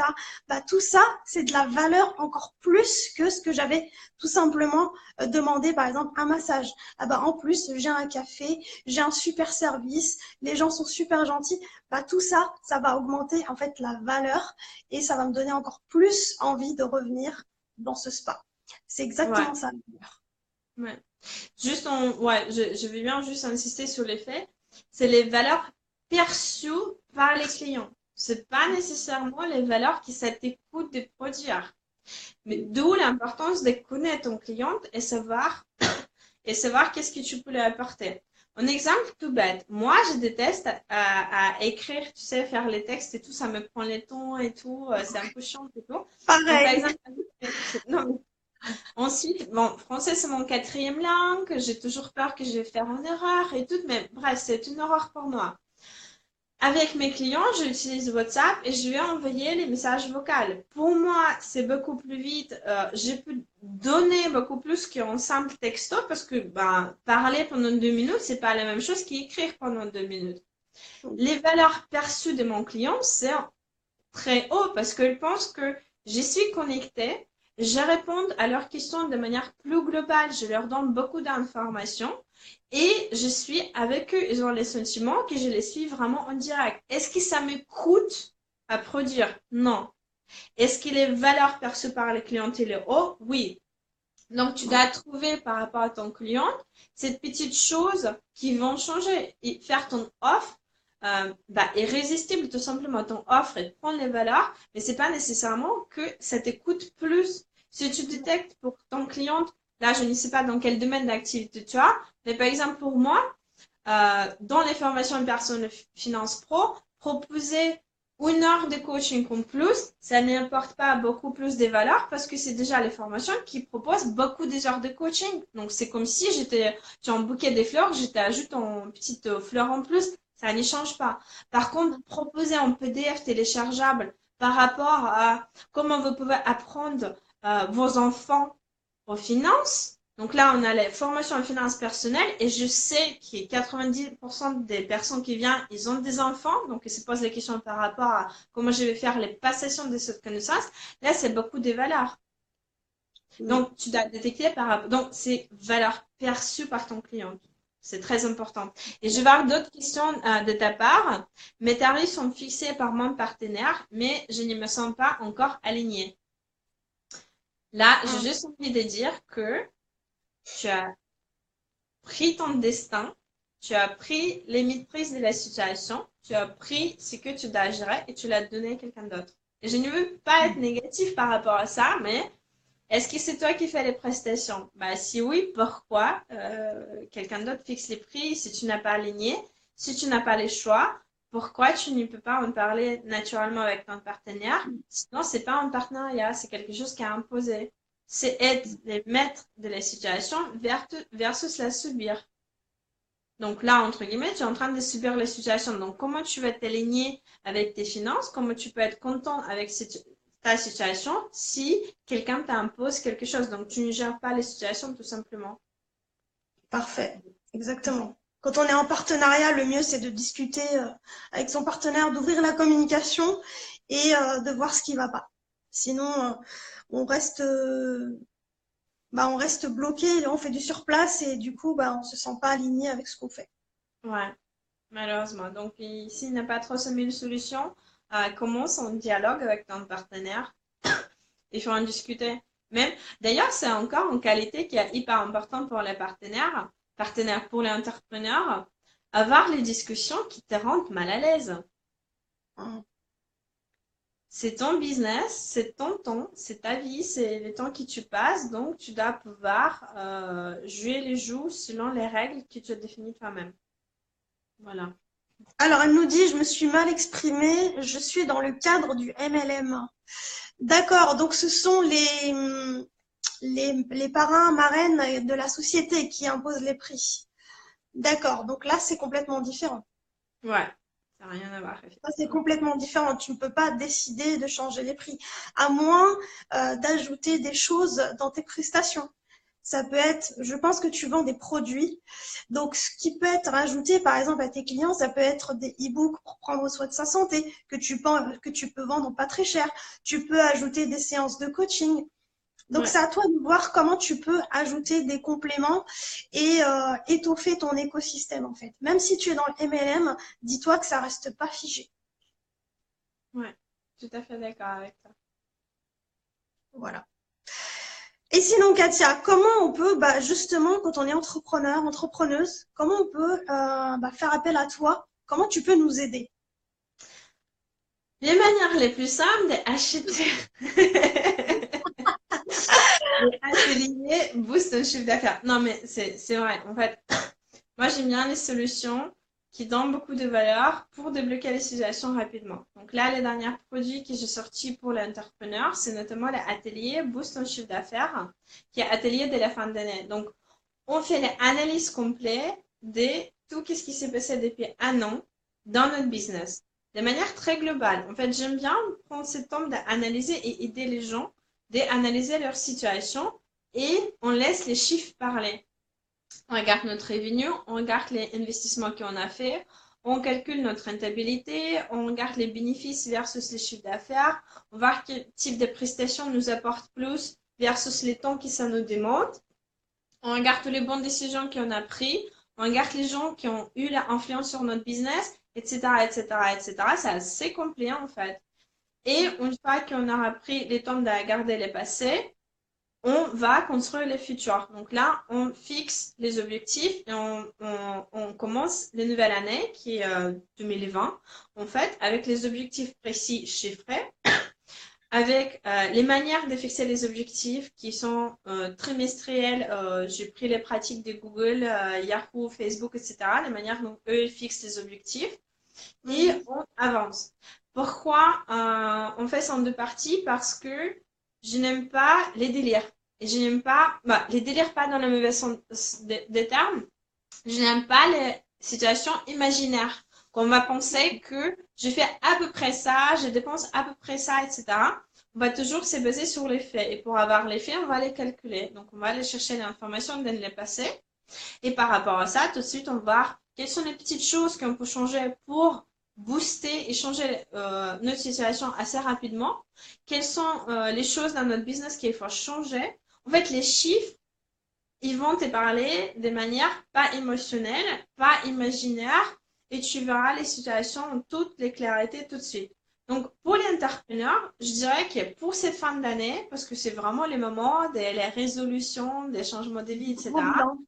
Speaker 1: Bah, tout ça, c'est de la valeur encore plus que ce que j'avais tout simplement demandé, par exemple, un massage. Ah bah, en plus, j'ai un café, j'ai un super service, les gens sont super gentils. Bah, tout ça, ça va augmenter en fait la valeur et ça va me donner encore plus envie de revenir dans ce spa. C'est
Speaker 2: Ouais,
Speaker 1: exactement ça.
Speaker 2: ouais. Juste, ouais, je vais bien juste insister sur les faits. C'est les valeurs perçues par les clients. C'est pas nécessairement les valeurs qui ça t'écoute de produire. Mais d'où l'importance de connaître ton client et savoir qu'est-ce que tu peux lui apporter. Un exemple tout bête. Moi, je déteste à écrire, tu sais, faire les textes et tout, ça me prend les tons et tout, c'est un peu chiant et tout. Donc, par
Speaker 1: Pareil.
Speaker 2: exemple, non, ensuite, bon, français, c'est mon quatrième langue, j'ai toujours peur que je vais faire une erreur et tout, mais bref, c'est une horreur pour moi. Avec mes clients, j'utilise WhatsApp et je vais envoyer les messages vocaux. Pour moi, c'est beaucoup plus vite. Je peux donner beaucoup plus qu'un simple texto parce que ben, parler pendant 2 minutes, c'est pas la même chose qu'écrire pendant 2 minutes. Les valeurs perçues de mon client, c'est très haut parce qu'ils pensent que je suis connectée, je réponds à leurs questions de manière plus globale, je leur donne beaucoup d'informations et je suis avec eux. Ils ont les sentiments que je les suis vraiment en direct. Est-ce que ça me coûte à produire? Non. Est-ce que les valeurs perçues par les clients sont hautes? Oui. Donc, tu dois trouver par rapport à ton client cette petite chose qui vont changer et faire ton offre irrésistible tout simplement. Ton offre et prendre les valeurs, mais c'est pas nécessairement que ça te coûte plus. Si tu détectes pour ton client, là, je ne sais pas dans quel domaine d'activité tu as, mais par exemple pour moi, dans les formations de personnes finance pro, proposer 1 heure de coaching en plus, ça n'importe pas beaucoup plus des valeurs parce que c'est déjà les formations qui proposent beaucoup des heures de coaching. Donc, c'est comme si tu as un bouquet des fleurs, je t'ajoute une petite fleur en plus. Ça n'y change pas. Par contre, proposer un PDF téléchargeable par rapport à comment vous pouvez apprendre vos enfants aux finances. Donc là, on a les formations en finances personnelles et je sais que 90% des personnes qui viennent, ils ont des enfants, donc ils se posent des questions par rapport à comment je vais faire les passations de cette connaissance. Là, c'est beaucoup des valeurs. Donc, tu dois détecter par rapport. Donc, c'est valeurs perçues par ton client. C'est très important. Et je vais avoir d'autres questions de ta part. Mes tarifs sont fixés par mon partenaire, mais je ne me sens pas encore alignée. Là, j'ai juste envie de dire que tu as pris ton destin, tu as pris les maîtrises de la situation, tu as pris ce que tu dois gérer et tu l'as donné à quelqu'un d'autre. Et je ne veux pas être négatif par rapport à ça, mais est-ce que c'est toi qui fais les prestations? Bah, si oui, pourquoi quelqu'un d'autre fixe les prix si tu n'as pas aligné, si tu n'as pas les choix? Pourquoi tu ne peux pas en parler naturellement avec ton partenaire? Sinon, c'est pas un partenariat, c'est quelque chose qui est imposé. C'est être les maîtres de la situation versus la subir. Donc là, entre guillemets, tu es en train de subir la situation. Donc, comment tu vas t'aligner avec tes finances? Comment tu peux être content avec ta situation si quelqu'un t'impose quelque chose? Donc, tu ne gères pas les situations tout simplement.
Speaker 1: Parfait, exactement. Quand on est en partenariat, le mieux c'est de discuter avec son partenaire, d'ouvrir la communication et de voir ce qui ne va pas. Sinon, on reste, on reste bloqué, on fait du surplace et du coup, on ne se sent pas aligné avec ce qu'on fait.
Speaker 2: Ouais, malheureusement. Donc, s'il n'a pas trop semé une solution, commence en dialogue avec ton partenaire. Il faut en discuter. Même, d'ailleurs, c'est encore une qualité qui est hyper importante pour les partenaires pour les entrepreneurs, avoir les discussions qui te rendent mal à l'aise.
Speaker 1: Hum.
Speaker 2: C'est ton business, c'est ton temps, c'est ta vie, c'est le temps que tu passes, donc tu dois pouvoir jouer les jeux selon les règles que tu as définies toi-même. Voilà.
Speaker 1: Alors, elle nous dit, je me suis mal exprimée, je suis dans le cadre du MLM. D'accord, donc ce sont les parrains, marraines de la société qui imposent les prix. D'accord, donc là, c'est complètement différent.
Speaker 2: Ouais, ça n'a rien à voir,
Speaker 1: Ça, c'est
Speaker 2: effectivement.
Speaker 1: complètement différent. Tu ne peux pas décider de changer les prix, à moins d'ajouter des choses dans tes prestations. Ça peut être, je pense que tu vends des produits. Donc, ce qui peut être ajouté, par exemple, à tes clients, ça peut être des e-books pour prendre soin de sa santé que tu peux vendre pas très cher. Tu peux ajouter des séances de coaching. Donc,
Speaker 2: Ouais,
Speaker 1: c'est à toi de voir comment tu peux ajouter des compléments et étoffer ton écosystème, en fait. Même si tu es dans le MLM, dis-toi que ça reste pas figé.
Speaker 2: ouais, tout à fait d'accord avec toi.
Speaker 1: Voilà. Et sinon, Katia, comment on peut, justement, quand on est entrepreneur, entrepreneuse, comment on peut faire appel à toi? Comment tu peux nous aider?
Speaker 2: Les manières les plus simples d'acheter les ateliers boostent le chiffre d'affaires. Non, mais c'est vrai. En fait, moi, j'aime bien les solutions qui donnent beaucoup de valeur pour débloquer les situations rapidement. Donc là, les derniers produits que j'ai sortis pour l'entrepreneur, c'est notamment l'atelier Boost ton chiffre d'affaires, qui est atelier de la fin d'année. Donc, on fait l'analyse complète de tout ce qui s'est passé depuis un an dans notre business, de manière très globale. En fait, j'aime bien prendre ce temps d'analyser et aider les gens d'analyser leur situation et on laisse les chiffres parler. On regarde notre revenu, on regarde les investissements qu'on a fait, on calcule notre rentabilité, on regarde les bénéfices versus les chiffres d'affaires, on va voir quel type de prestations nous apporte plus versus les temps que ça nous demande. On regarde toutes les bonnes décisions qu'on a prises, on regarde les gens qui ont eu l'influence sur notre business, etc., etc., etc. C'est assez complet en fait. Et une fois qu'on aura pris les temps de garder les passés, on va construire les futurs. Donc là, on fixe les objectifs et on commence la nouvelle année qui est 2020, en fait, avec les objectifs précis chiffrés, avec les manières de fixer les objectifs qui sont trimestriels. J'ai pris les pratiques de Google, Yahoo, Facebook, etc., les manières dont eux ils fixent les objectifs et
Speaker 1: Mhm.
Speaker 2: on avance. Pourquoi on fait ça en deux parties? Parce que je n'aime pas les délires. Et je n'aime pas, bah, les délires pas dans le mauvais sens des termes. Je n'aime pas les situations imaginaires. Qu'on va penser que je fais à peu près ça, je dépense à peu près ça, etc. On va toujours se baser sur les faits. Et pour avoir les faits, on va les calculer. Donc, on va aller chercher l'information dans le passé. Et par rapport à ça, tout de suite, on va voir quelles sont les petites choses qu'on peut changer pour booster et changer notre situation assez rapidement. Quelles sont les choses dans notre business qu'il faut changer. En fait, les chiffres, ils vont te parler de manière pas émotionnelle, pas imaginaire, et tu verras les situations en toute les clarités tout de suite. Donc, pour les entrepreneurs, je dirais que pour cette fin d'année, parce que c'est vraiment les moments des les résolutions, des changements de vie,
Speaker 1: Gros
Speaker 2: etc.,
Speaker 1: bilan.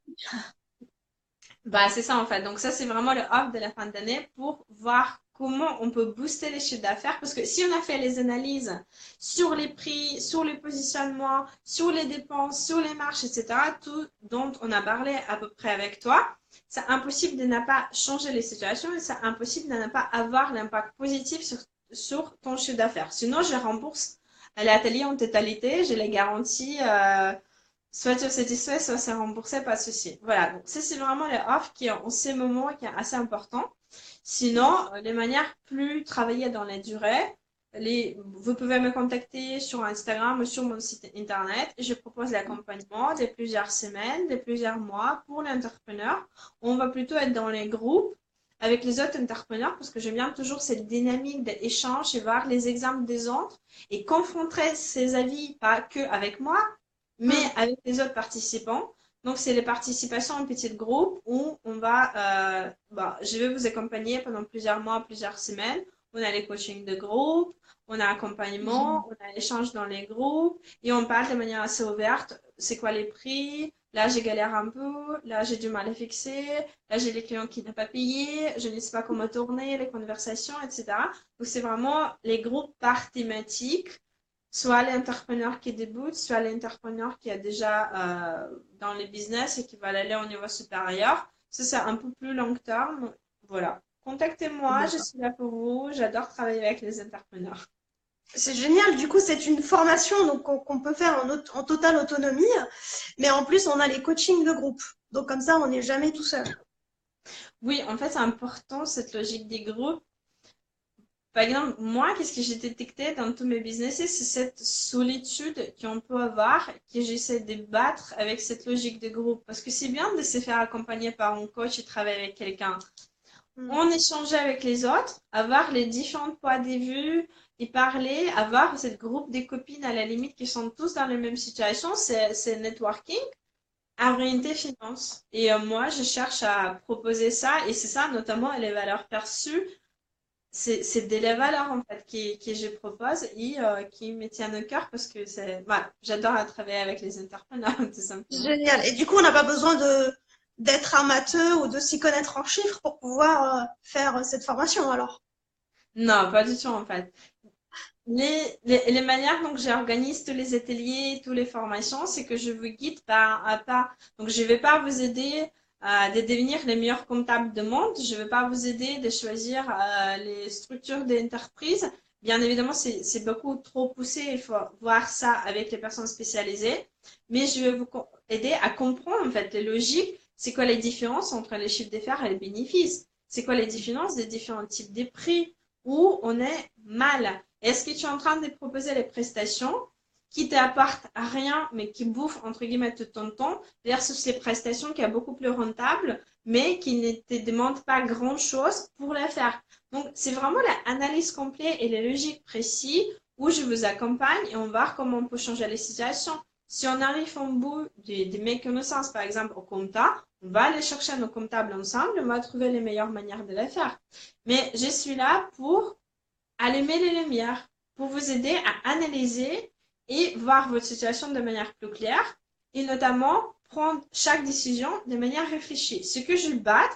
Speaker 2: bah, c'est ça en fait. Donc ça, c'est vraiment le off de la fin d'année pour voir comment on peut booster les chiffres d'affaires. Parce que si on a fait les analyses sur les prix, sur les positionnements, sur les dépenses, sur les marches, etc., tout dont on a parlé à peu près avec toi, c'est impossible de ne pas changer les situations et c'est impossible de ne pas avoir l'impact positif sur ton chiffre d'affaires. Sinon, je rembourse l'atelier en totalité, je les garantis. Soit tu es satisfait, soit c'est remboursé, pas de souci. Voilà, donc ça c'est vraiment les offres qui ont en ces moments qui est assez important. Sinon, les manières plus travaillées dans la durée, vous pouvez me contacter sur Instagram ou sur mon site internet. Je propose l'accompagnement de plusieurs semaines, de plusieurs mois pour l'entrepreneur. On va plutôt être dans les groupes avec les autres entrepreneurs parce que j'aime bien toujours cette dynamique d'échange et voir les exemples des autres et confronter ces avis, pas que avec moi, mais
Speaker 1: Mhm.
Speaker 2: avec les autres participants. Donc, c'est les participations en petit groupe où on va, bah, je vais vous accompagner pendant plusieurs mois, plusieurs semaines. On a les coachings de groupe, on a accompagnement, on a échange dans les groupes et on parle de manière assez ouverte. C'est quoi les prix? Là, j'ai galère un peu. Là, j'ai du mal à fixer. Là, j'ai les clients qui n'ont pas payé. Je ne sais pas comment tourner les conversations, etc. Donc, c'est vraiment les groupes par thématique soit l'entrepreneur qui débute, soit l'entrepreneur qui est déjà dans le business et qui va aller au niveau supérieur. Ça, c'est un peu plus long terme. Voilà. Contactez-moi, je
Speaker 1: D'accord.
Speaker 2: suis là pour vous. J'adore travailler avec les entrepreneurs.
Speaker 1: C'est génial, du coup c'est une formation donc qu'on peut faire en totale autonomie, mais en plus on a les coachings de groupe. Donc comme ça on n'est jamais tout seul.
Speaker 2: Oui, en fait, c'est important cette logique des groupes. Par exemple, moi, qu'est-ce que j'ai détecté dans tous mes business, c'est cette solitude qu'on peut avoir, que j'essaie de battre avec cette logique de groupe. Parce que c'est bien de se faire accompagner par un coach et travailler avec quelqu'un.
Speaker 1: Mm.
Speaker 2: On échanger avec les autres, avoir les différents points de vue et parler, avoir ce groupe de copines à la limite qui sont tous dans les mêmes situations, c'est networking orienté finance. Et moi, je cherche à proposer ça et c'est ça notamment les valeurs perçues. C'est des valeurs en fait qui je propose et qui me tiennent au cœur parce que voilà, j'adore travailler avec les entrepreneurs tout simplement.
Speaker 1: Génial. Et du coup on n'a pas besoin de d'être amateur ou de s'y connaître en chiffres pour pouvoir faire cette formation alors.
Speaker 2: Non, pas du tout en fait. Les manières dont j'organise tous les ateliers, toutes les formations, c'est que je vous guide pas à pas. Donc, je vais pas vous aider de devenir les meilleurs comptables du monde. Je vais pas vous aider de choisir les structures d'entreprise. Bien évidemment, c'est beaucoup trop poussé. Il faut voir ça avec les personnes spécialisées. Mais je vais aider à comprendre, en fait, les logiques. C'est quoi les différences entre les chiffres d'affaires et les bénéfices? C'est quoi les différences des différents types de prix? Où on est mal? Est-ce que tu es en train de proposer les prestations qui t'apportent rien, mais qui bouffent, entre guillemets, tout ton temps, versus les prestations qui sont beaucoup plus rentables, mais qui ne te demandent pas grand-chose pour les faire. Donc, c'est vraiment l'analyse complète et les logiques précises où je vous accompagne et on va voir comment on peut changer les situations. Si on arrive au bout de mes connaissances, par exemple, au compta, on va aller chercher nos comptables ensemble, on va trouver les meilleures manières de les faire. Mais je suis là pour allumer les lumières pour vous aider à analyser et voir votre situation de manière plus claire et notamment prendre chaque décision de manière réfléchie. Ce que je bats,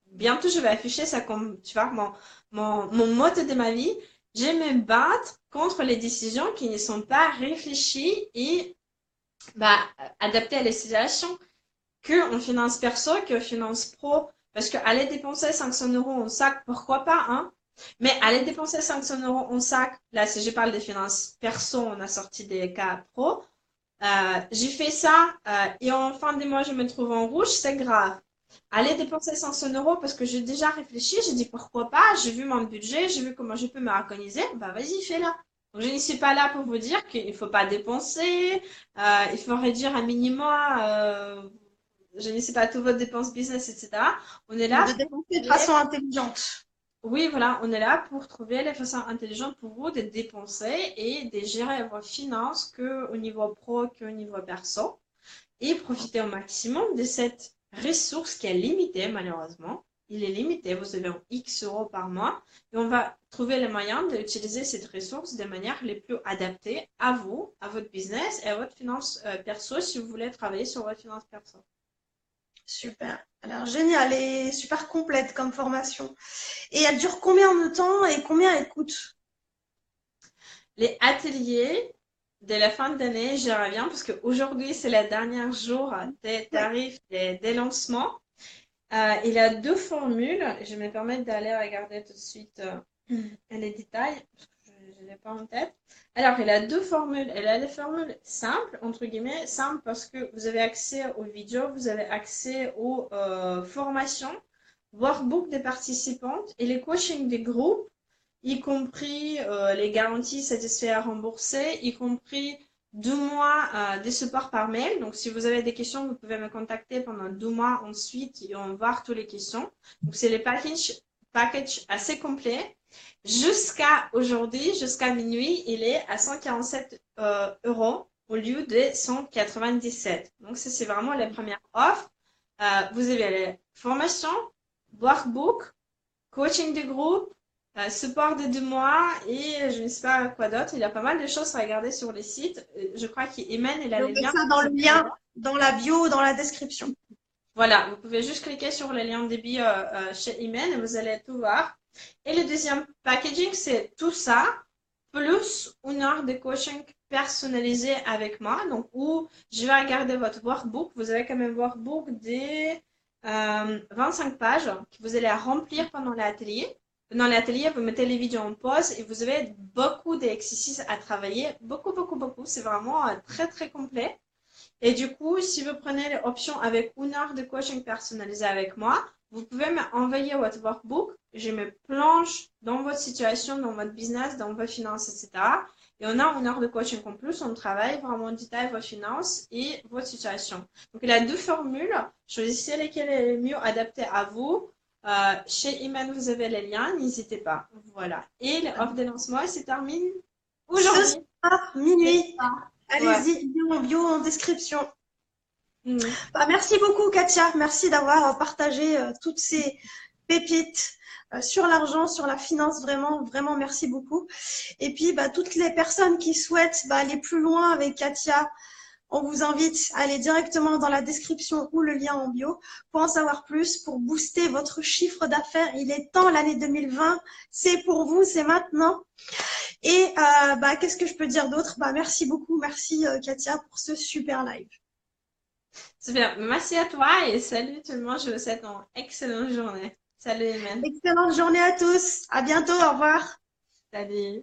Speaker 2: bientôt je vais afficher ça comme, tu vois, mon motto de ma vie, je me battre contre les décisions qui ne sont pas réfléchies et bah, adaptées à la situation que en finance perso, que en finance pro. Parce qu'aller dépenser 500 euros en sac, pourquoi pas, hein? Mais aller dépenser 500 euros en sac, là, si je parle des finances perso, on a sorti des cas pro. J'ai fait ça et en fin de mois, je me trouve en rouge, c'est grave. Aller dépenser 500 euros parce que j'ai déjà réfléchi, j'ai dit pourquoi pas, j'ai vu mon budget, j'ai vu comment je peux m'organiser, bah vas-y, fais-le. Donc, je ne suis pas là pour vous dire qu'il ne faut pas dépenser, il faut réduire un minimum je ne sais pas, toutes vos dépenses business, etc. On est
Speaker 1: De
Speaker 2: là pour
Speaker 1: dépenser de
Speaker 2: trouver,
Speaker 1: façon intelligente.
Speaker 2: oui, voilà, on est là pour trouver les façons intelligentes pour vous de dépenser et de gérer vos finances que au niveau pro, qu'au niveau perso et profiter au maximum de cette ressource qui est limitée, malheureusement. Il est limité, vous avez un X euros par mois et on va trouver les moyens d'utiliser cette ressource de manière les plus adaptées à vous, à votre business et à votre finance perso si vous voulez travailler sur votre finance perso.
Speaker 1: Super. Alors, génial et super complète comme formation. Et elle dure combien de temps et combien elle coûte?
Speaker 2: Les ateliers de la fin d'année, j'y reviens parce qu'aujourd'hui, c'est le dernier jour des
Speaker 1: Oui.
Speaker 2: tarifs des lancements. Il y a deux formules. Je vais me permettre d'aller regarder tout de suite les détails parce que je ne l'ai pas en tête. Alors, il y a deux formules. Il y a les formules simples, entre guillemets, simples parce que vous avez accès aux vidéos, vous avez accès aux formations, workbook des participantes et les coachings des groupes y compris les garanties satisfaites à rembourser, y compris 2 mois de support par mail. Donc, si vous avez des questions, vous pouvez me contacter pendant 2 mois ensuite et on va voir toutes les questions. Donc, c'est les packages assez complets. Jusqu'à aujourd'hui, jusqu'à minuit, il est à 147 euros au lieu de 197. Donc, ça, c'est vraiment les premières offres. Vous avez les formations, workbook, coaching de groupe, support de 2 mois et je ne sais pas quoi d'autre. Il y a pas mal de choses à regarder sur les sites. Je crois qu'Imen, il a
Speaker 1: Je
Speaker 2: les
Speaker 1: mets
Speaker 2: liens.
Speaker 1: ça dans le lien, dans la bio, dans la description.
Speaker 2: Voilà, vous pouvez juste cliquer sur le lien de bio chez Imen et vous allez tout voir. Et le deuxième packaging, c'est tout ça, plus 1 heure de coaching personnalisé avec moi. Donc, où je vais regarder votre workbook. Vous avez comme un workbook de 25 pages que vous allez remplir pendant l'atelier. Dans l'atelier, vous mettez les vidéos en pause et vous avez beaucoup d'exercices à travailler. Beaucoup, beaucoup, beaucoup. C'est vraiment très, très complet. Et du coup, si vous prenez l'option avec 1 heure de coaching personnalisé avec moi, vous pouvez m'envoyer votre workbook. Je me plonge dans votre situation, dans votre business, dans vos finances, etc. Et on a 1 heure de coaching en plus. On travaille vraiment en détail vos finances et votre situation. Donc, il y a deux formules. Choisissez lesquelles est le mieux adapté à vous. Chez Iman, vous avez les liens. N'hésitez pas. Voilà. Et l'offre de lancement se termine
Speaker 1: Ce
Speaker 2: aujourd'hui.
Speaker 1: soir,
Speaker 2: C'est
Speaker 1: minuit.
Speaker 2: ça. Ouais.
Speaker 1: Allez-y, bio en description.
Speaker 2: Mhm.
Speaker 1: Bah, merci beaucoup, Katia. Merci d'avoir partagé toutes ces pépites sur l'argent, sur la finance. Vraiment, vraiment, merci beaucoup. Et puis, bah, toutes les personnes qui souhaitent aller plus loin avec Katia, On vous invite à aller directement dans la description ou le lien en bio pour en savoir plus, pour booster votre chiffre d'affaires. Il est temps, l'année 2020, c'est pour vous, c'est maintenant. Et qu'est-ce que je peux dire d'autre? Merci beaucoup, merci Katia pour ce super live.
Speaker 2: Super. Merci à toi et salut tout le monde. Je vous souhaite une excellente journée. Salut, Emen.
Speaker 1: Excellente journée à tous. À bientôt. Au revoir.
Speaker 2: Salut.